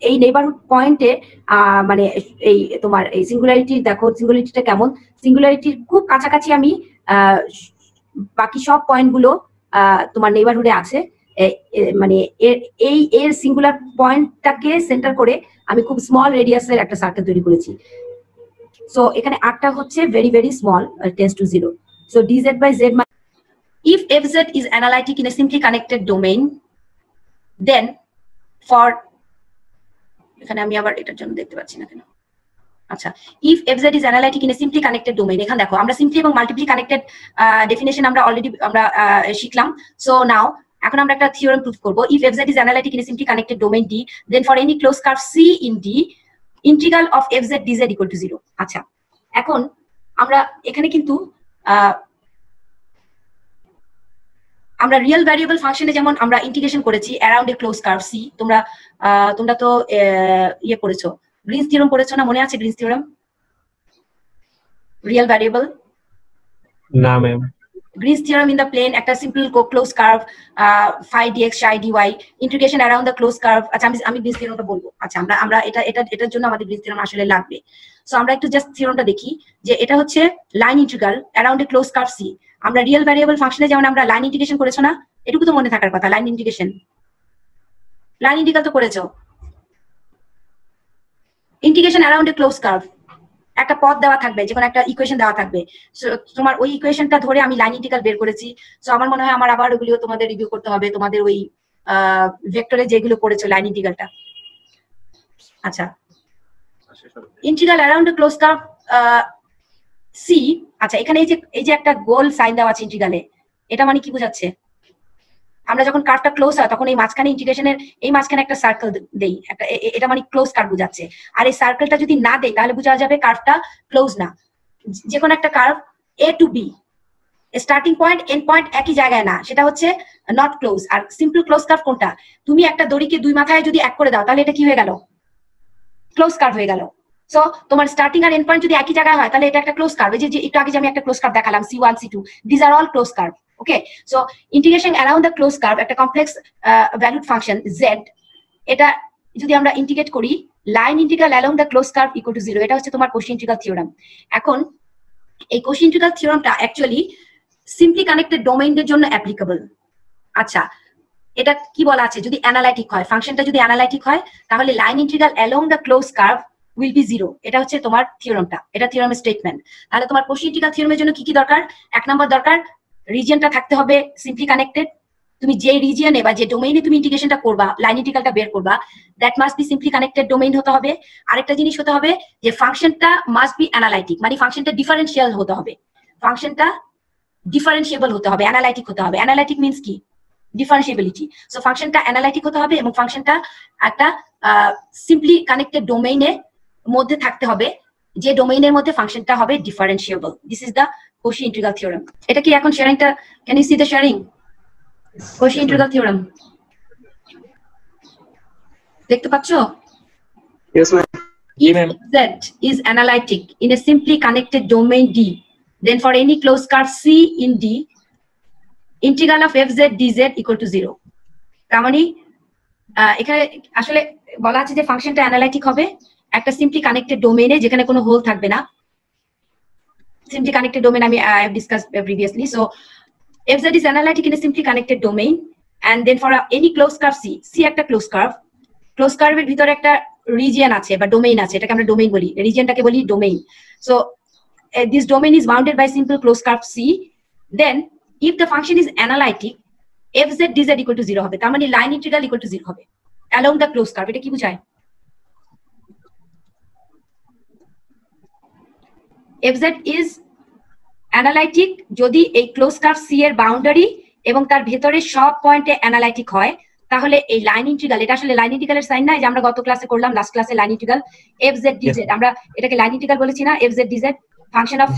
এই নেইবারহুড পয়েন্টে মানে এই তোমার এই সিঙ্গুলারিটি দেখো, সিঙ্গুলারিটিটা কেমন, সিঙ্গুলারিটির খুব কাছাকাছি আমি বাকি সব পয়েন্টগুলো তোমার নেইবারহুডে আছে। মানে এর সিঙ্গুলার পয়েন্টটাকে সেন্টার করে আমি খুব স্মল রেডিয়াসের একটা সার্কেল তৈরি করেছি। সো এখানে আরটা হচ্ছে very very small, tends to 0। So dz by z, if fz is analytic in a simply connected domain, then for এখানে আমি আবার এটার জন্য দেখতে পাচ্ছি না কেন, আচ্ছা, if fz is analytic in a simply connected domain, এখানে দেখো আমরা সিম্পলি এবং মাল্টিপলি কানেক্টেড ডেফিনেশন আমরা অলরেডি আমরা শিখলাম। সো নাও এখন আমরা একটা থিওরেম প্রুফ করব। if fz is analytic in a simply connected domain D, then for any closed curve C in D, integral of fz dz equal to 0। আচ্ছা, এখন আমরা এখানে কিন্তু আমরা রিয়েল ভ্যারিয়েবল ফাংশনে যেমন আমরা ইন্টিগ্রেশন করেছি around a close curve C, তোমরা তো ইয়ে পড়েছো, গ্রিনস থিওরাম পড়েছো না, মনে আছে গ্রিনস থিওরাম? রিয়েল ভ্যারিয়েবল না ma'am. Green's theorem in the plane, একটা simple close curve phi dx psi dy integration around the close curve. আচ্ছা, আমি গ্রিনস থিওরামটা বলবো। আচ্ছা, আমরা এটার জন্য আমাদের গ্রিনস থিওরাম আসলে লাগবে। সো আমরা একটু জাস্ট থিওরামটা দেখি যে এটা হচ্ছে line integral around a close curve C. আমরা রিয়েল ভ্যারিয়েবল ফাংশনে যেমন আমরা লাইন ইন্টিগ্রেশন করেছো না, এটুকু তো মনে থাকার কথা, লাইন ইন্টিগ্রাল তো করেছো। Integration around a close curve, একটা পথ দেওয়া থাকবে, যে কোনো একটা ইকুয়েশন দেওয়া থাকবে, তোমার ওই ইকুয়েশনটা ধরে আমি লাইন ইন্টিগ্রাল বের করেছি। সো আমার মনে হয় আমার আবার ওগুলিও তোমাদের রিভিউ করতে হবে, তোমাদের ওই ভেক্টরে যেগুলো করেছো লাইন ইন্টিগ্রালটা। আচ্ছা, integral around a close curve C. আচ্ছা, এখানে এই যে একটা গোল সাইন দেওয়া আছে ইন্টিগ্রালে, এটা মানে কি বোঝাচ্ছে? আমরা যখন কার্ভটা ক্লোজ হয় তখন এই মাঝখানে ইন্টিগ্রেশনের এই মাঝখানে একটা সার্কেল দেই, একটা, এটা মানে ক্লোজ কার্ভ বোঝাচ্ছে। আর এই সার্কেলটা যদি না দেই তাহলে বোঝা যাবে কার্ভটা ক্লোজ না। যে কোনো একটা curve A to B, starting point end point একই জায়গায় না, সেটা হচ্ছে নট ক্লোজ। আর সিম্পল ক্লোজ কার্ভ কোনটা? তুমি একটা দড়িকে দুই মাথায় যদি এক করে দাও তাহলে এটা কি হয়ে গেল? ক্লোজ কার্ভ হয়ে গেল। সো তোমার স্টার্টিং আর এন্ড পয়েন্ট যদি একই জায়গায় হয় তাহলে এটা একটা ক্লোজ কার্ভ। এই যে একটু আগে যে আমি একটা ক্লোজ কার্ভ দেখালাম C1 C2, this are all close curve. Okay, so integration around the close curve একটা কমপ্লেক্স ভ্যালুড ফাংশন z, এটা যদি আমরা ইন্টিগ্রেট করি line integral along the close curve equal to 0, এটা হচ্ছে তোমার কোশি ইন্টিগ্রাল থিওরাম। এখন এই কোশি ইন্টিগ্রাল থিওরামটা অ্যাকচুয়ালি সিম্পলি কানেক্টেড ডোমেইনের জন্য অ্যাপ্লিকেবল। আচ্ছা, এটা কি বলা আছে? যদি অ্যানালাইটিক হয়, ফাংশনটা যদি অ্যানালাইটিক হয় তাহলে line integral along the close curve will be 0। এটা হচ্ছে তোমার থিওরামটা, এটা থিওরামের স্টেটমেন্ট। তাহলে তোমার কোশি ইন্টিগ্রাল থিওরামের জন্য কি কি দরকার? এক নম্বর দরকার, রিজিয়নটা থাকতে হবে সিম্পলি কানেক্টেড। তুমি যে রিজিয়নে বা যে ডোমেইনে তুমি ইন্টিগ্রেশনটা করবা, লাইন ইন্টিগ্রালটা বের করবা, that must be simply connected domain হতে হবে। আরেকটা জিনিস হতে হবে যে ফাংশনটা মাস্ট বি অ্যানালাইটিক, মানে ফাংশনটা ডিফারেন্সিয়াল হতে হবে, ফাংশনটা ডিফারেন্সিয়েবল হতে হবে, অ্যানালাইটিক হতে হবে। অ্যানালাইটিক মিন্স কি? ডিফারেন্সিয়েবিলিটি। সো ফাংশনটা অ্যানালাইটিক হতে হবে এবং ফাংশনটা একটা সিম্পলি কানেক্টেড ডোমেইনে মধ্যে থাকতে হবে, যে ডোমেইনের মধ্যে ফাংশনটা হবে differentiable. This is the Cauchy integral theorem. এটা কি এখন শেয়ারিংটা, can you see the sharing? Cauchy integral theorem. দেখতে পাচ্ছো? Yes, ma'am. If Z is analytic in a simply connected domain D, then for any closed curve C in D, integral of fz dz equal to 0. তার মানে এখানে আসলে বলা আছে যে ফাংশনটা অ্যানালাইটিক হবে একটা সিম্পলি কানেক্টেড ডোমেইনে যেখানে কোনো হোল থাকবে না। Simply connected domain I have discussed previously. So fz is analytic in a simply connected domain, and then for any closed curve C একটা closed curve এর ভিতরে একটা রিজিয়ন আছে বা ডোমেইন আছে, এটাকে আমরা ডোমেইন বলি, রিজিয়নটাকে বলি domain. So this domain is bounded by simple closed curve C. Then if the function is analytic, fz dz equal to 0 হবে, তার মানে লাইন ইন্টিগ্রাল ইকুয়াল টু 0 হবে along the closed curve। এটা কি বোঝায়? fz is analytic যদি এই close curve C এর বাউন্ডারি এবং তার ভেতরে সব পয়েন্টে অ্যানালাইটিক হয়, তাহলে এই লাইন ইন্টিগ্রাল, এটা আসলে লাইন ইন্টিগ্রালের সাইন না, যে আমরা গত ক্লাসে করলাম, লাস্ট ক্লাসে লাইন ইন্টিগ্রাল fz dz, আমরা এটাকে লাইন ইন্টিগ্রাল বলেছি না, fz dz function of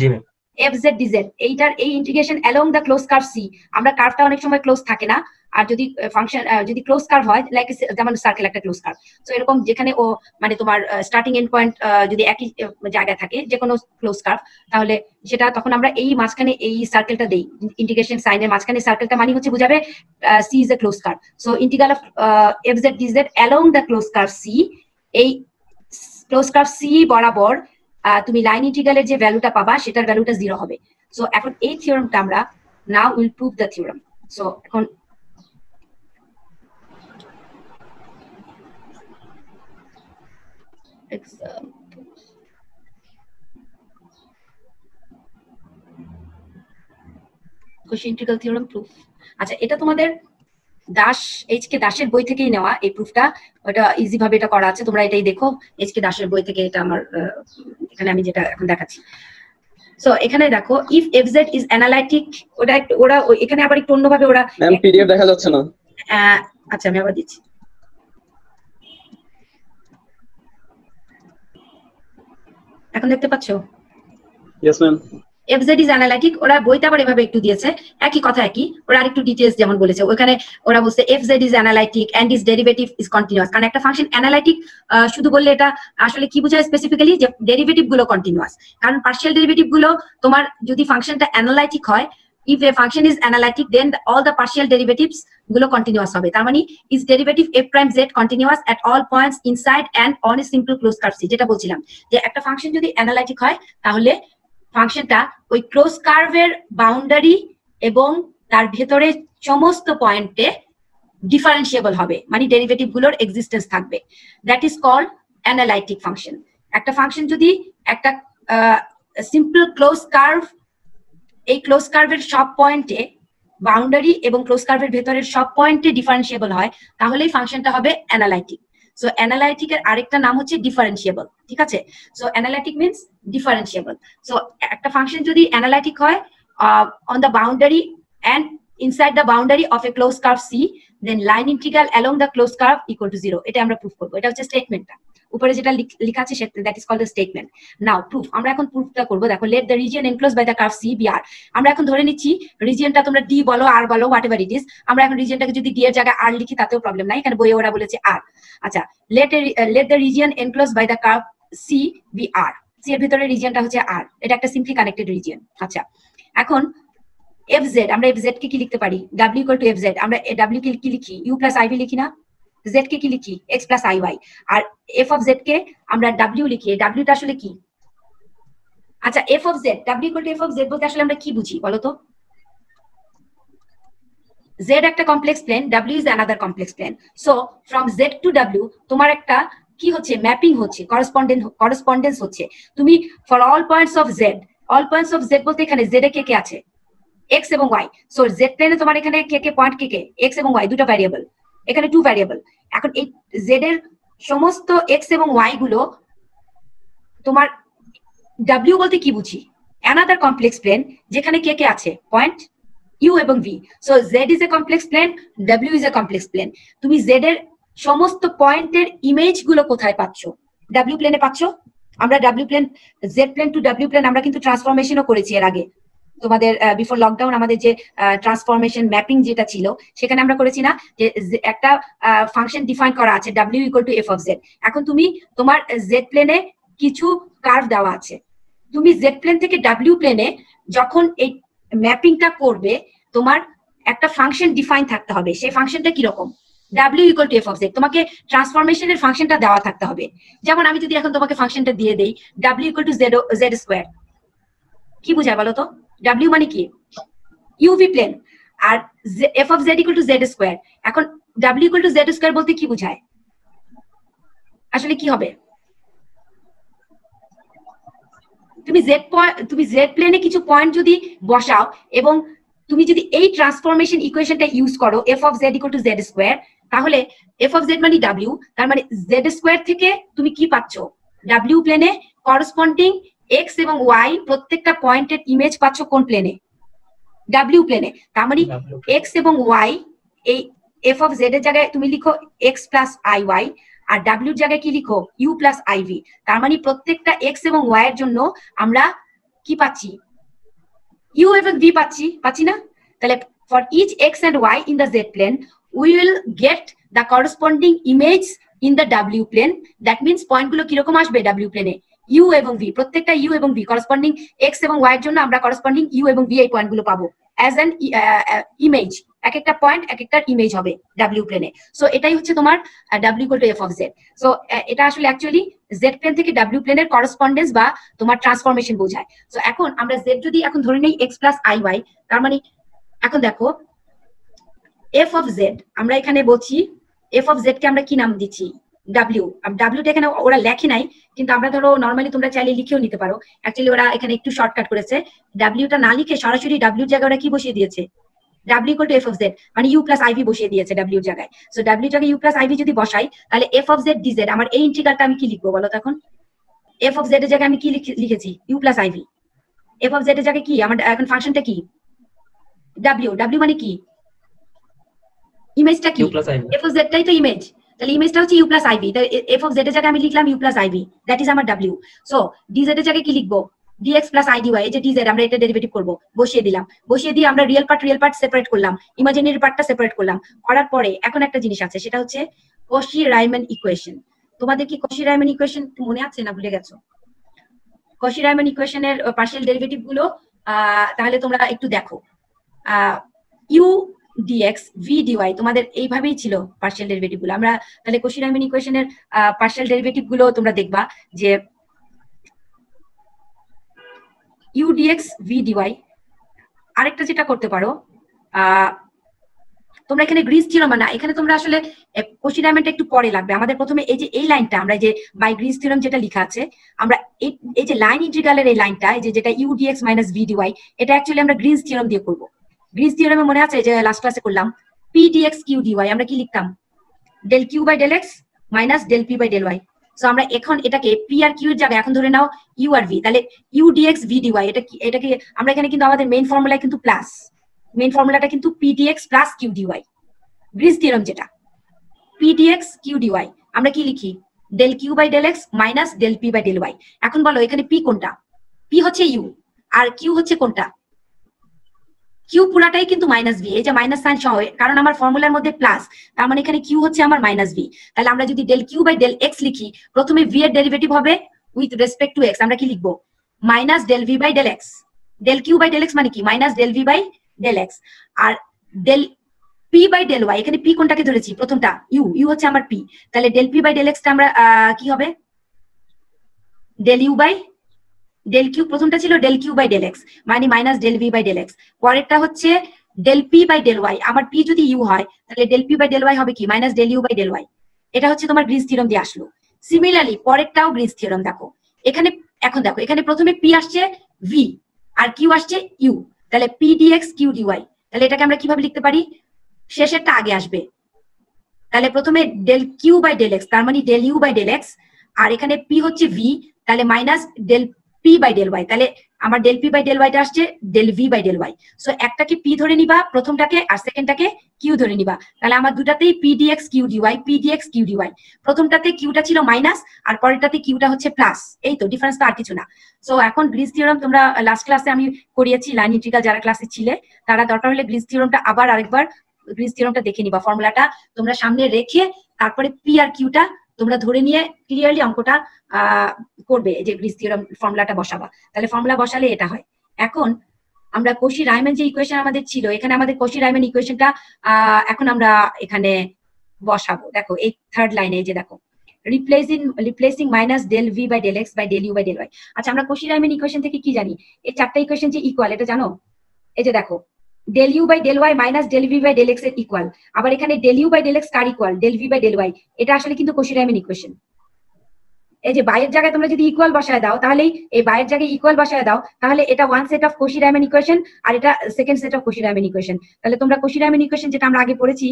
fz dz, এইটার এই integration along the close curve C. আমরা কার্ভটা অনেক সময় ক্লোজ থাকে না, আর যদি ফাংশন যদি ক্লোজ কার্ভ হয়, লাইক যেমন সার্কেল একটা ক্লোজ কার্ভ, সো এরকম যেখানে ও মানে তোমার স্টার্টিং এন্ড পয়েন্ট যদি একই জায়গায় থাকে যে কোনো ক্লোজ কার্ভ, তাহলে সেটা তখন আমরা এই মাঝখানে এই সার্কেলটা দেই, ইন্টিগ্রেশন সাইনের মাঝখানে সার্কেলটা মানে হচ্ছে বুঝাবে C is a close curve. So integral of fz dz along the close curve C, এই ক্লোজ কার্ভ সি বরাবর তুমি লাইন ইন্টিগ্রালের যে ভ্যালুটা পাবা সেটার ভ্যালুটা 0 হবে। সো এখন এই থিওরেমটা আমরা now will prove the theorem. So এখন Cauchy integral theorem proof। আচ্ছা, এটা তোমাদের দাস এইচকে দাসের বই থেকেই নেওয়া এই প্রুফটা, ওটা ইজি ভাবে এটা করা আছে, তোমরা এটাই দেখো এইচকে দাসের বই থেকে, এটা আমার এখানে আমি যেটা এখন দেখাচ্ছি। সো এখানে দেখো ইফ fz is analytic, ওটা একটু ওরা এখানে আবার একটু অন্যভাবে ওরা ম্যাম পিডিএফ দেখা যাচ্ছে না। আচ্ছা আমি আবার দিচ্ছি। এখন দেখতে পাচ্ছো? Yes ma'am. fz is analytic, ওরা বইটা আবার এভাবে একটু দিয়েছে, একই কথা একই, ওরা আরেকটু ডিটেইলস যেমন বলেছে ওখানে ওরা বলছে fz is analytic and its derivative is continuous। কারণ একটা ফাংশন অ্যানালাইটিক শুধু বললে এটা আসলে কি বোঝায় স্পেসিফিক্যালি, যে ডেরিভেটিভ গুলো কন্টিনিউয়াস। কারণ পার্শিয়াল ডেরিভেটিভ গুলো তোমার যদি ফাংশনটা অ্যানালাইটিক হয়, if a function is analytic then all the partial derivatives গুলো কন্টিনিউয়াস হবে। তার মানে is derivative f prime z continuous at all points inside and on a simple closed curve C। যেটা বলছিলাম যে একটা ফাংশন যদি অ্যানালাইটিক হয় তাহলে ফাংশনটা ওই ক্লোজ কার্ভের বাউন্ডারি এবং তার ভেতরে সমস্ত পয়েন্টে ডিফারেন্সিয়েবল হবে, মানে ডেরিভেটিভ গুলোর এক্সিস্টেন্স থাকবে। That is called analytic function. একটা ফাংশন যদি একটা সিম্পল ক্লোজ কার্ভ, এই ক্লোজ কার্ভের সব পয়েন্টে বাউন্ডারি এবং ক্লোজ কার্ভের ভেতরের সব পয়েন্টে ডিফারেন্সিয়েবল হয়, তাহলেই ফাংশনটা হবে অ্যানালাইটিক। সো অ্যানালাইটিক এর আরেকটা নাম হচ্ছে ডিফারেন্সিয়েবল, ঠিক আছে? So analytic means differentiable. So একটা ফাংশন যদি অ্যানালাইটিক হয় on the boundary and inside the boundary of a closed curve C, then line integral along the closed curve equal to 0। এটা আমরা প্রুফ করব, এটা হচ্ছে স্টেটমেন্টটা, উপরে যেটা লেখা আছে that is called the statement। Now proof, আমরা এখন প্রুফটা করব। দেখো let the region enclosed by the curve C be R। আমরা এখন ধরে নিচ্ছি রিজিয়নটা তোমরা D বলো R বলো whatever it is, আমরা এখন রিজিয়নটাকে যদি D এর জায়গায় R লিখি তাতেও প্রবলেম নাই, এখানে বইয়ে ওরা বলেছে R। আচ্ছা, let the region enclosed by the curve C be R। C এর ভিতরে রিজিয়নটা হচ্ছে R, এটা একটা সিম্পলি কানেক্টেড রিজিয়ন। আচ্ছা, এখন fz, আমরা fz কে কি লিখতে পারি? w equal to fz, আমরা w কে কি লিখি? u plus iv লিখি না? z কে কি লিখি? x plus iy। R f of z কে আমরা w লিখি, w টা আসলে কি? আচ্ছা, f of z, w equal to f of z বলতে আসলে আমরা কি বুঝি বলো তো? z একটা complex plane, w is another complex plane। so from z to w তোমার একটা কি হচ্ছে? ম্যাপিং হচ্ছে, করেসপন্ডেন্স হচ্ছে। তুমি for all points of z, all points of z বলতে এখানে z এ কে কে আছে? x এবং y। সো z প্লেনে তোমার এখানে কে কে পয়েন্ট, কে কে x এবং y, দুটো ভ্যারিয়েবল, এখানে 2 ভ্যারিয়েবল। এখন এই z এর সমস্ত x এবং y গুলো তোমার w বলতে কি বুঝি? অ্যানাদার কমপ্লেক্স প্লেন যেখানে কে কে আছে? পয়েন্ট u এবং v। So z is a complex plane, w is a complex plane. তুমি z এর সমস্ত পয়েন্টের ইমেজ গুলো কোথায় পাচ্ছ? w প্লেনে পাচ্ছ। আমরা w plane, z plane to w plane আমরা কিন্তু ট্রান্সফরমেশনও করেছি এর আগে। তোমাদের বিফোর লকডাউন আমাদের যে ট্রান্সফরমেশন ম্যাপিং যেটা ছিল সেখানে আমরা করেছি না যে একটা ফাংশন ডিফাইন করা আছে w equal two f of z। এখন তুমি তোমার জেড প্লেনে কিছু কার্ভ দেওয়া আছে, তুমি জেড প্লেন থেকে w প্লেনে যখন এই ম্যাপিংটা করবে তোমার একটা ফাংশন ডিফাইন থাকতে হবে। সেই ফাংশনটা কিরকম, w equal two f of z। তোমাকে ট্রান্সফরমেশনের ফাংশনটা দেওয়া থাকতে হবে। যেমন আমি যদি এখন তোমাকে ফাংশনটা দিয়ে দেই w equal to z square, কি বোঝায় বলো তো? w মানে কি, ইউভি প্লেন, আর f of z equal to z square. এখন w equal to z square বলতে কি বোঝায়, আসলে কি হবে? তুমি জেড প্লেনে কিছু পয়েন্ট যদি বসাও এবং তুমি যদি এই ট্রান্সফরমেশন ইকুয়েশনটা ইউজ করো f of z equal to z square, তাহলে f অফ z মানে w, তার মানে z স্কোয়ার থেকে তুমি কি পাচ্ছ, w প্লেনে করসপন্ডিং x এবং y প্রত্যেকটা পয়েন্টের ইমেজ পাচ্ছ কোন প্লেনে, w প্লেনে। তার মানে x এবং y এই f অফ z এর জায়গায় তুমি লিখো x প্লাস iy, আর w এর জায়গায় কি লিখো u প্লাস iv। তার মানে প্রত্যেকটা x এবং y এর জন্য আমরা কি পাচ্ছি, u এবং v পাচ্ছি না? তাহলে for each x and y in the z plane we will get the corresponding image in the w plane. That means point গুলো কিরকম আসবে w প্লেনে, u এবং v, প্রত্যেকটা u এবং v করসপন্ডিং x এবং y এর জন্য আমরা করসপন্ডিং u এবং v এই পয়েন্ট গুলো পাবো অ্যাজ অ্যান ইমেজ। এক একটা পয়েন্ট এক একটা ইমেজ হবে w প্লেনে। সো এটাই হচ্ছে তোমার w equal two f of z। So এটা আসলে অ্যাকচুয়ালি z প্লেন থেকে w প্লেনের করসপন্ডেন্স বা তোমার ট্রান্সফরমেশন বোঝায়। সো এখন আমরা z যদি এখন ধরে নেই x প্লাস iy, তার মানে এখন দেখো f অফ z, আমরা এখানে বলছি f অফ z কে আমরা কি নাম দিচ্ছি, w। w টা এখানে ওরা লেখে নাই, কিন্তু আমরা ধরো নরমালি তোমরা চাইলে লিখেও নিতে পারো। অ্যাকচুয়ালি ওরা এখানে একটু শর্টকাট করেছে, w টা না লিখে সরাসরি w জায়গায় ওরা কি বসিয়ে দিয়েছে, w equal two f of z, মানে u প্লাস iv বসিয়ে দিয়েছে w এর জায়গায়। সো w জায়গায় u প্লাস iv যদি বসাই তাহলে f অফ z dz, আমার এই ইন্টিগ্রালটা আমি কি লিখবো বলো তো? এখন f অফ z এর জায়গায় আমি কি লিখেছি, u plus iv। f of z এর জায়গায় কি আমার এখন ফাংশনটা কি, w মানে কি, ইমেজটা কি, f অফ z টাই তো ইমেজ, তাহলে ইমেজটা হচ্ছে u প্লাস iv। তাহলে f অফ z এর জায়গায় আমি লিখলাম u plus iv, that is আমার w। সো dz এর জায়গায় কি লিখবো, dx প্লাস idy, এই যে dz আমরা এটা ডেরিভেটিভ করব, বসিয়ে দিলাম। বসিয়ে দিয়ে আমরা রিয়েল পার্ট সেপারেট করলাম, ইমাজিনারি পার্টটা সেপারেট করলাম। করার পরে এখন একটা জিনিস আছে, সেটা হচ্ছে কশি-রাইমান ইকুয়েশন। তোমাদের কি কশি-রাইমান ইকুয়েশন মনে আছে না ভুলে গেছো? কশি-রাইমান ইকুয়েশনের পার্শিয়াল ডেরিভেটিভ গুলো তাহলে তোমরা একটু দেখো, u dx v dy তোমাদের এইভাবেই ছিল পার্শিয়াল ডেরিভেটিভ গুলো। আমরা তাহলে কশি-রাইমান ইকুয়েশনের পার্শিয়াল ডেরিভেটিভ গুলো তোমরা দেখবা যে u dx v dy। আরেকটা যেটা করতে পারো, তোমরা এখানে গ্রিস থিওরাম না, এখানে তোমরা আসলে কশি-রাইমানটা একটু পরে লাগবে আমাদের। প্রথমে এই যে এই লাইনটা আমরা যে বাই গ্রিস থিওরাম যেটা লেখা আছে, আমরা এই যে লাইন ইন্টিগ্রালের এই লাইনটা, এই যে যেটা u dx minus v dy, এটা অ্যাকচুয়ালি আমরা গ্রিস থিওরাম দিয়ে করব। গ্রিস থিওরামে মনে আছে যে লাস্ট ক্লাসে করলাম p dx q dy, আমরা কি লিখতাম, del q by del x minus del p by del y। সো আমরা এখন এটাকে p আর q এর জায়গায় এখন ধরে নাও u আর v, তাহলে u dx v dy এটাকে আমরা এখানে কিন্তু আমাদের মেইন ফর্মুলা কিন্তু প্লাস, মেইন ফর্মুলাটা কিন্তু p dx plus q dy, Green's theorem যেটা p dx q dy আমরা কি লিখি, del q by del x minus del p by del y। এখন বলো এখানে p কোনটা, p হচ্ছে u আর q হচ্ছে কোনটা, q পুরাটাই কিন্তু মাইনাস v, এই যে মাইনাস সাইন সহ, কারণ আমার ফর্মুলার মধ্যে প্লাস, তার মানে এখানে q হচ্ছে আমার মাইনাস v। তাহলে আমরা যদি del q by del x লিখি, প্রথমে v এর ডেরিভেটিভ হবে উইথ রেসপেক্ট টু x, আমরা কি লিখবো, minus del v by del x। Del q by del x মানে কি, minus del v by del x। আর del p by del y, এখানে p কোনটাকে ধরেছি, প্রথমটা u হচ্ছে আমার p, তাহলে del p by del x টা আমরা কি হবে, del u by del q, প্রথমটা ছিল del q by del x মানে minus del v by del x, পরেরটা হচ্ছে del p by del y। আমার p যদি u হয় তাহলে del p by del y হবে কি, minus del u by del y। এটা হচ্ছে তোমার গ্রিস থিওরাম দিয়ে আসলো। সিমিলারলি পরেরটাও গ্রিস থিওরাম, দেখো এখানে, এখন দেখো এখানে প্রথমে p আসছে v আর q আসছে u, তাহলে p dx q dy, তাহলে এটাকে আমরা কিভাবে লিখতে পারি, শেষেরটা আগে আসবে। তাহলে প্রথমে del q by del x, তার মানে del u by del x, আর এখানে p হচ্ছে v, তাহলে minus del p by del y, তাহলে আমার ডেল পি বাই ডেল ওয়াইটা আসছে del V by del y. So একটাকে পি ধরে নিবা প্রথমটাকে, আর সেকেন্ডটাকে কিউ ধরে নিবা। তাহলে আমার দুটাতেই P dx Q dy, P dx Q dy. প্রথমটাতে কিউটা ছিল মাইনাস আর পরেরটাতে কিউটা হচ্ছে প্লাস, এই তো ডিফারেন্স, তো আর কিছু না। সো এখন গ্রিস থিওরাম তোমরা লাস্ট ক্লাসে আমি করিয়েছি, লাইন ইন্টিগ্রাল যারা ক্লাসে ছিলে তারা দরকার হলে গ্রিস থিওরামটা আবার আরেকবার গ্রিস থিওরামটা দেখে নিবা, ফর্মুলাটা তোমরা সামনে রেখে তারপরে পি আর কিউটা তোমরা ধরে নিয়ে ক্লিয়ারলি অঙ্কটা করবে, যে গ্রিস থিওরাম ফর্মুলাটা বসাবা। তাহলে ফর্মুলা বসালে এটা হয়। এখন আমরা কশি রাইমান যে ইকুয়েশন আমাদের ছিল, এখানে আমাদের কশি রাইমান ইকুয়েশনটা এখন আমরা এখানে বসাবো। দেখো এই থার্ড লাইনে, এই যে দেখো replacing minus del V by del x by del you by del y. আচ্ছা, আমরা কশি রাইমান ইকুয়েশন থেকে কি জানি? এই চারটা ইকুয়েশন যে ইকুয়াল, এটা জানো? এই যে দেখো del you by del y minus del V by del x এর ইকুয়াল। আবার এখানে del you by del x কার equal? Del V by del y. এটা আসলে কিন্তু কশি রাইমান ইকুয়েশন। এই যে বাইয়ের জায়গায় তোমরা যদি ইকুয়াল বসায় দাও, তাহলে এই বাইয়ের জায়গায় ইকুয়াল বসায় দাও, তাহলে এটা one set of Cauchy Riemann equation আর এটা second set of Cauchy Riemann equation. তাহলে তোমরা কশি রাইমান ইকুয়েশন যেটা আমরা আগে পড়েছি,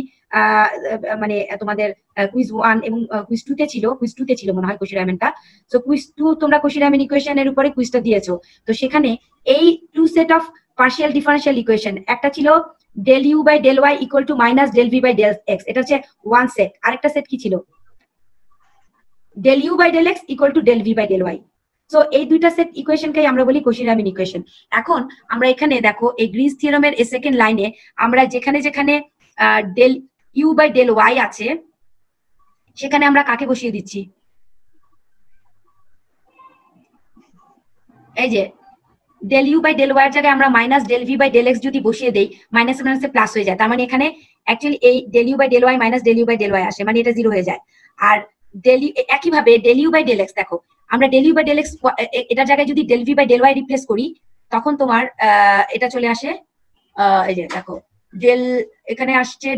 মানে তোমাদের কুইজ 1 এবং কুইজ 2 তে ছিল, কুইজ 2 তে ছিল মনে হয় কশি রাইমানটা। সো কুইজ 2 তোমরা কশি রাইমান ইকুয়েশনের উপরে কুইজটা দিয়েছো। তো সেখানে এই two set of partial differential equation, একটা ছিল del you by del Y equal to minus del V by del x, এটা হচ্ছে ওয়ান সেট। আরেকটা সেট কি ছিল? Del you by del x equal to del V by del y. So এই দুইটা set ইকুয়েশনকেই আমরা বলি কশি রাইমান ইকুয়েশন। এখন আমরা এখানে দেখো এই গ্রিস থিওরামের এই সেকেন্ড লাইনে আমরা যেখানে যেখানে del you by del y আছে সেখানে আমরা কাকে বসিয়ে দিচ্ছি? এই যে del you by del Y এর জায়গায় আমরা minus del V by del x যদি বসিয়ে দেই, মাইনাস মাইনাসে প্লাস হয়ে যায়। তার মানে এখানে অ্যাকচুয়ালি এই del you by del y minus del you by del y আসে, মানে এটা জিরো হয়ে যায়। আর একইভাবে del you by del x, দেখো আমরা del you by del x এটার জায়গায় যদি del V by del y replace করি, তখন তোমার এটা চলে আসে, এই যে দেখো ডেল এখানে আসছে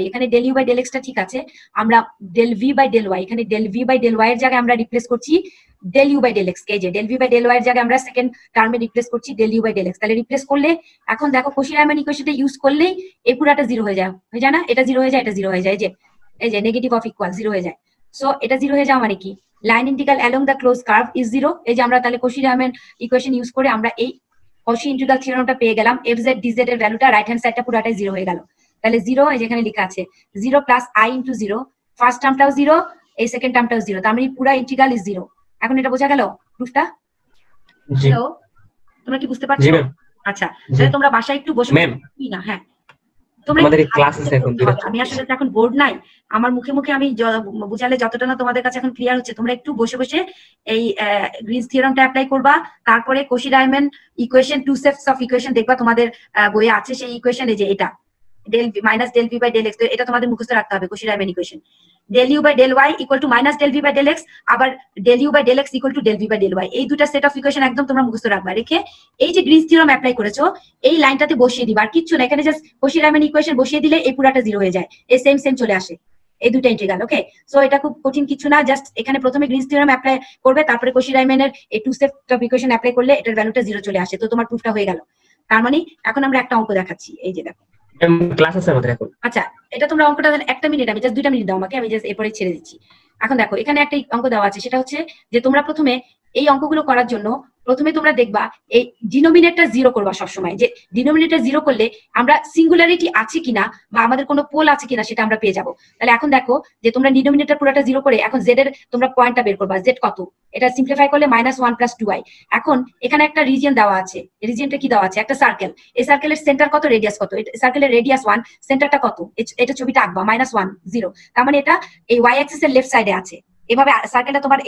এখানে ডেল ইউ বাই ডেল এক্সটা ঠিক আছে, আমরা del V by del Y, এখানে del V by del Y এর জায়গায় আমরা রিপ্লেস করছি del you by del X কে। যে del V by del Y এর জায়গায় আমরা সেকেন্ড টার্মে রিপ্লেস করছি del you by del X. তাহলে রিপ্লেস করলে এখন দেখো কশি রাইমান ইকুয়েশনটা ইউজ করলেই এই পুরাটা জিরো হয়ে যায় না? এটা জিরো হয়ে যায়, এটা জিরো হয়ে যায়, এই যে নেগেটিভ অফ ইকুয়াল জিরো হয়ে যায়। সো এটা জিরো হয়ে যাওয়া মানে কি? Line integral along the close curve is zero. এই যে আমরা তাহলে কশি রাইমান ইকুয়েশন ইউজ করে আমরা এই কশি ইন্টিগ্রাল থিওরামটা পেয়ে গেলাম। এফ জেড ডি জেড এর ভ্যালুটা রাইট হ্যান্ড সাইডটা পুরাটাই জিরো হয়ে গেল। তাহলে জিরো, এই যেখানে লেখা আছে zero plus I into zero, first টার্মটাও জিরো, এই সেকেন্ড টার্মটাও জিরো, তার মানে পুরা ইন্টিগ্রাল ইজ জিরো। এখন এটা বোঝা গেল প্রুফটা? হ্যালো, তোমরা কি বুঝতে পারছো? আচ্ছা, তাহলে তোমরা বাসায় একটু বসে না, হ্যাঁ আমাদের ক্লাস আছে এখন। আমি আসলে এখন বোর্ড নাই, আমার মুখে মুখে আমি বুঝালে যতটা না তোমাদের কাছে এখন ক্লিয়ার হচ্ছে, তোমরা একটু বসে বসে এই গ্রিস থিওরামটা অ্যাপ্লাই করবা। তারপরে Cauchy Riemann equation, two sets of equation দেখবা তোমাদের বইয়ে আছে, সেই ইকুয়েশন এই যে এটা del minus del V by del x, এটা তোমাদের মুখস্থ রাখতে হবে Cauchy Riemann equation. Del you by del Y equal to minus del V by del X, আবার del you by del x equal to del V by del Y. এই দুটা set of equation একদম তোমরা মুখস্থ রাখবা। রেখে এই যে গ্রিস থিওরাম অ্যাপ্লাই করেছো এই লাইনটাতে বসিয়ে দিবা, আর কিচ্ছু না, এখানে জাস্ট কশি রাইমান ইকুয়েশন বসিয়ে দিলে এই পুরাটা জিরো হয়ে যায়, এই সেম সেম চলে আসে এই দুটো ইন্টিগ্রাল। ওকে, সো এটা খুব কঠিন কিছু না, জাস্ট এখানে প্রথমে গ্রিস থিওরাম অ্যাপ্লাই করবে, তারপরে কশি রাইমানের এই two set of equation apply করলে এটার ভ্যালুটা জিরো চলে আসে। তো তোমার প্রুফটা হয়ে গেল। তার মানে এখন আমরা একটা অঙ্ক দেখাচ্ছি, এই যে দেখো ক্লাস আছে আমাদের এখন। আচ্ছা, এটা তোমরা অঙ্কটা একটা মিনিট, আমি জাস্ট 2টা মিনিট দাও আমাকে, আমি জাস্ট এরপরে ছেড়ে দিচ্ছি। এখন দেখো এখানে একটা অঙ্ক দেওয়া আছে, সেটা হচ্ছে যে তোমরা প্রথমে এই অঙ্কগুলো করার জন্য প্রথমে তোমরা দেখবা এই ডিনোমিনেটর জিরো করবা সবসময়। যে ডিনোমিনেটর জিরো করলে আমরা সিঙ্গুলারিটি আছে কিনা বা আমাদের কোনো পোল আছে কিনা সেটা আমরা পেয়ে যাবো। তাহলে এখন দেখো যে তোমরা ডিনোমিনেটর পুরোটা জিরো করে এখন জেড এর তোমরা পয়েন্টটা বের করবা, জেড কত, এটা সিম্পলিফাই করলে -1 + 2i। এখন এখানে একটা রিজিয়ন দেওয়া আছে, রিজিয়নটা কি দেওয়া আছে? একটা সার্কেল, এই সার্কেলের সেন্টার কত, রেডিয়াস কত, সার্কেলের রেডিয়াস 1, সেন্টারটা কত, এটা ছবিটা আঁকবা -1 0। তার মানে এটা এই ওয়াই অ্যাক্সিস এর লেফট সাইডে আছে। এভাবে সার্কেলটা তোমার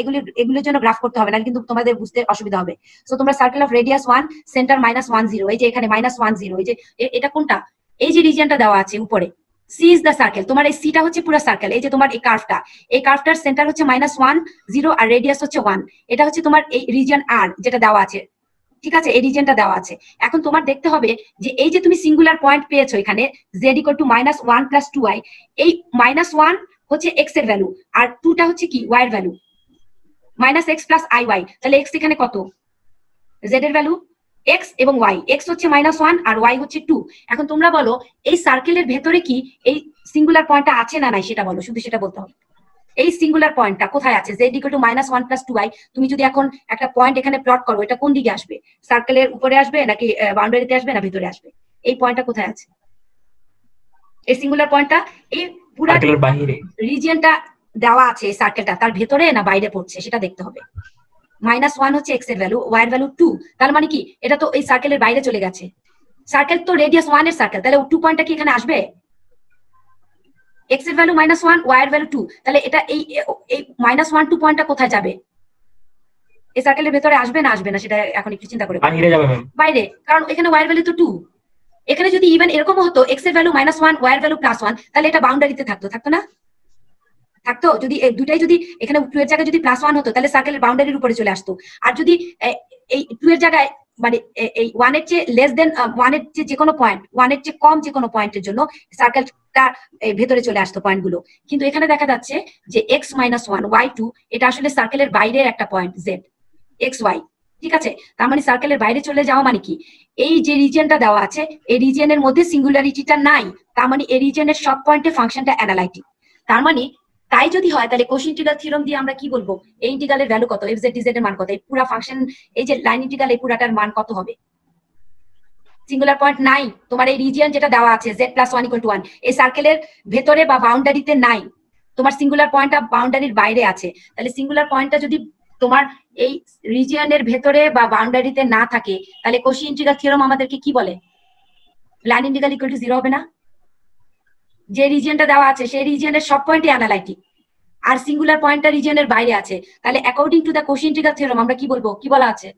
এগুলোর জন্য গ্রাফ করতে হবে না, কিন্তু তোমাদের বুঝতে অসুবিধা হবে। সো তোমরা সার্কেল অফ রেডিয়াস 1, সেন্টার -1 0, এই যে এখানে -1 0, এই যে এটা কোনটা, এই যে রিজিয়নটা দেওয়া আছে উপরে, সি ইজ দ্য সার্কেল। তোমার এই সিটা হচ্ছে পুরো সার্কেল। এই যে তোমার এই কার্ভটা, এই কার্ভটার সেন্টার হচ্ছে -1 0 আর রেডিয়াস হচ্ছে 1। এটা হচ্ছে তোমার এই রিজিয়ন আর যেটা দেওয়া আছে, ঠিক আছে, এই রিজিয়নটা দেওয়া আছে। এখন তোমার দেখতে হবে যে এই যে তুমি সিঙ্গুলার পয়েন্ট পেয়েছো এখানে z = -1 + 2i, এই -1 হচ্ছে x এর ভ্যালু আর 2টা হচ্ছে কি y এর ভ্যালু, -x + iy। তাহলে x এখানে কত, z এর ভ্যালু x এবং y, x হচ্ছে -1 আর y হচ্ছে 2। এখন তোমরা বলো এই সার্কেলের ভেতরে কি এই সিঙ্গুলার পয়েন্টটা আছে না নাই সেটা বলো, শুধু সেটা বলতে হবে। এই সিঙ্গুলার পয়েন্টটা কোথায় আছে? z equal two -1 + 2i। তুমি যদি এখন একটা পয়েন্ট এখানে প্লট করো, এটা কোন দিকে আসবে? সার্কেলের উপরে আসবে নাকি বাউন্ডারিতে আসবে না ভিতরে আসবে? এই পয়েন্টটা কোথায় আছে? এই সিঙ্গুলার পয়েন্টটা এই পুরো সার্কেলের বাইরে। রিজিয়নটা দেওয়া আছে, এই সার্কেলটা তার ভেতরে না বাইরে পড়ছে সেটা দেখতে হবে। -1 হচ্ছে x এর ভ্যালু, y এর ভ্যালু 2, তার মানে কি এটা তো এই সার্কেলের বাইরে চলে গেছে। সার্কেল তো রেডিয়াস 1 এর সার্কেল, তাহলে 2 পয়েন্টটা কি এখানে আসবে? x এর ভ্যালু -1, y এর ভ্যালু 2, তাহলে এটা এই -1 2 পয়েন্টটা কোথায় যাবে? এই সার্কেলের ভেতরে আসবে না আসবে না সেটা এখন একটু চিন্তা করে। বাইরে যাবে ম্যাম। বাইরে, কারণ এখানে y এর ভ্যালু তো 2। এখানে যদি ইভেন এরকম হতো x এর ভ্যালু -1, y এর ভ্যালু +1, তাহলে এটা বাউন্ডারিতে থাকতো না? থাকতো। যদি দুটাই যদি এখানে 2 এর জায়গায় যদি +1 হতো তাহলে সার্কেলের বাউন্ডারির উপরে চলে আসতো। আর যদি এই 2 এর জায়গায় মানে এই 1 এর চেয়ে লেস দেন 1 এর যে কোনো পয়েন্ট, 1 এর চেয়ে কম যে কোনো পয়েন্টের জন্য সার্কেলটা ভেতরে চলে আসতো পয়েন্টগুলো। কিন্তু এখানে দেখা যাচ্ছে যে x - 1 y 2 এটা আসলে সার্কেলের বাইরের একটা পয়েন্ট z x y, ঠিক আছে? তার মানে সার্কেলের বাইরে চলে যাওয়া মানে কি, এই যে রিজিয়নটা দেওয়া আছে এই রিজিয়নের মধ্যে সিঙ্গুলারিটিটা নাই, তার মানে এই রিজিয়নের সব পয়েন্টে ফাংশনটা অ্যানালাইটিক। তার মানে তাই যদি হয় তাহলে কোশ ইন্টিগ্রাল থিওরাম দিয়ে আমরা কি বলবো, এই ইন্টিগ্রালের ভ্যালু কত, f z dz এর মান কত, এই পুরো ফাংশন এই যে লাইন ইন্টিগ্রাল এই পুরাটার মান কত হবে? সিঙ্গুলার পয়েন্ট নাই তোমার এই রিজিয়ন যেটা দেওয়া আছে z + 1 = 1, এই সার্কেলের ভেতরে বা বাউন্ডারিতে নাই, তোমার সিঙ্গুলার পয়েন্টটা বাউন্ডারির বাইরে আছে। তাহলে সিঙ্গুলার পয়েন্টটা যদি তোমার এই রিজিয়নের ভেতরে বা বাউন্ডারিতে না থাকে তাহলে কোশি ইন্টিগ্রাল থিওরাম আমাদেরকে কি বলে? লাইন ইন্টিগ্রাল ইকুয়াল টু 0 হবে না? যে রিজিয়নটা দেওয়া আছে সেই রিজিয়নের সব পয়েন্টই অ্যানালাইটিক, আর সিঙ্গুলার পয়েন্টটা রিজিয়নের বাইরে আছে। তাহলে according to the Cauchy integral theorem আমরা কি বলবো, কি বলা আছে?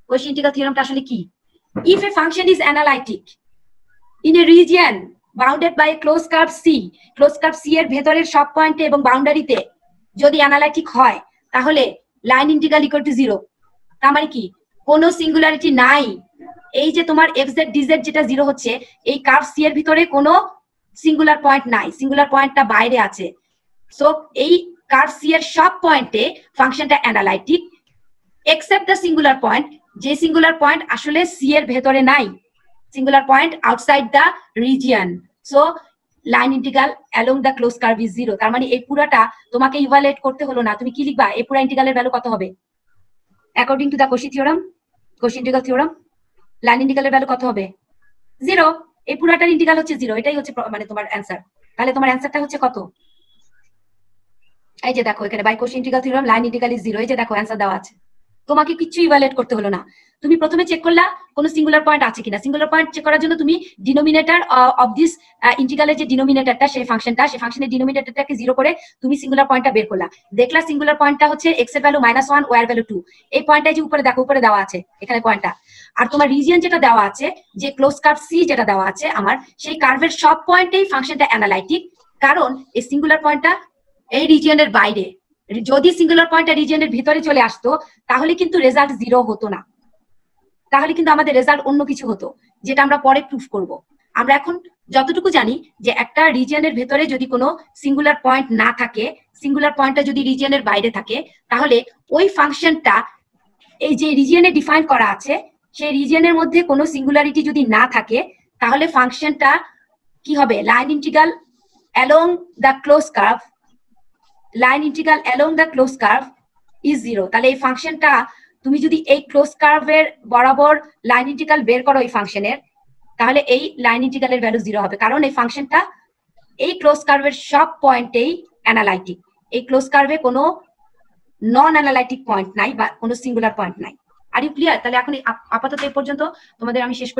কোশি ইন্টিগ্রাল থিওরামটা আসলে কি? If a function is analytic in a region bounded by a closed curve C, closed curve C এর ভেতরের সব পয়েন্টে এবং বাউন্ডারিতে যদি অ্যানালাইটিক হয় তাহলে লাইন ইন্টিগ্রাল ইকুয়াল টু 0। তার মানে কি কোনো সিঙ্গুলারিটি নাই, এই যে তোমার fz dz যেটা 0 হচ্ছে এই কার্ভ C এর ভিতরে কোনো সিঙ্গুলার পয়েন্ট নাই, সিঙ্গুলার পয়েন্টটা বাইরে আছে। সো এই কার্ভ C এর সব পয়েন্টে ফাংশনটা analytic except the singular point, যে সিঙ্গুলার পয়েন্ট আসলে C এর ভেতরে নাই, singular point outside the region. So line integral along the close curve is 0। তার মানে এই পুরাটা তোমাকে ইভালুয়েট করতে হলো না, তুমি কি লিখবা, এই পুরা ইন্টিগ্রালের ভ্যালু কত হবে according to the Kosi theorem, Kosi integral theorem? Line ইন্টিগ্রালের ভ্যালু কত হবে? 0। এই পুরাটার ইন্টিগ্রাল হচ্ছে 0, এটাই হচ্ছে মানে তোমার অ্যান্সার। তাহলে তোমার অ্যান্সারটা হচ্ছে কত? এই যে দেখো এখানে by Cauchy integral theorem line integral is 0, এই যে দেখো অ্যান্সার দেওয়া আছে। তোমাকে কিছু ইভালুয়েট করতে হলো না, তুমি প্রথমে চেক করলা কোনো সিঙ্গুলার পয়েন্ট আছে কিনা। সিঙ্গুলার পয়েন্ট চেক করার জন্য তুমি ডিনোমিনেটর অফ দিস ইন্টিগ্রালের যে ডিনোমিনেটরটা সেই ফাংশনের ডিনোমিনেটরটাকে 0 করে তুমি সিঙ্গুলার পয়েন্টটা বের করলা। দেখলা সিঙ্গুলার পয়েন্টটা হচ্ছে x এর ভ্যালু -1, y এর ভ্যালু 2। এই পয়েন্টটা যে উপরে দেখো উপরে দেওয়া আছে এখানে পয়েন্টটা, আর তোমার রিজিয়ন যেটা দেওয়া আছে যে ক্লোজ কার্ভ C যেটা দেওয়া আছে আমার, সেই কার্ভের সব পয়েন্টেই ফাংশনটা অ্যানালাইটিক, কারণ এই সিঙ্গুলার পয়েন্টটা এই রিজিয়নের বাইরে। যদি সিঙ্গুলার পয়েন্টটা রিজিয়নের ভিতরে চলে আসতো তাহলে কিন্তু রেজাল্ট 0 হতো না, তাহলে কিন্তু আমাদের রেজাল্ট অন্য কিছু হতো, যেটা আমরা পরে প্রুফ করব। আমরা এখন যতটুকু জানি যে একটা রিজিয়নের ভেতরে যদি কোনো সিঙ্গুলার পয়েন্ট না থাকে, সিঙ্গুলার পয়েন্টটা যদি রিজিয়নের বাইরে থাকে, তাহলে ওই ফাংশনটা এই যে রিজিয়নে ডিফাইন করা আছে সেই রিজিয়নের মধ্যে কোনো সিঙ্গুলারিটি যদি না থাকে তাহলে ফাংশনটা কি হবে, line integral along the close curve, line integral along the close curve is 0। তাহলে এই ফাংশনটা তুমি যদি এই ক্লোজ কার্ভের বরাবর লাইন ইন্টিগ্রাল বের করো এই ফাংশনের, তাহলে এই লাইন ইন্টিগ্রালের ভ্যালু 0 হবে, কারণ এই ফাংশনটা এই ক্লোজ কার্ভের সব পয়েন্টেই অ্যানালাইটিক। এই ক্লোজ কার্ভে কোনো নন অ্যানালাইটিক পয়েন্ট নাই বা কোনো সিঙ্গুলার পয়েন্ট নাই। Are you clear? তাহলে এখন আপাতত এই পর্যন্ত তোমাদের আমি শেষ করে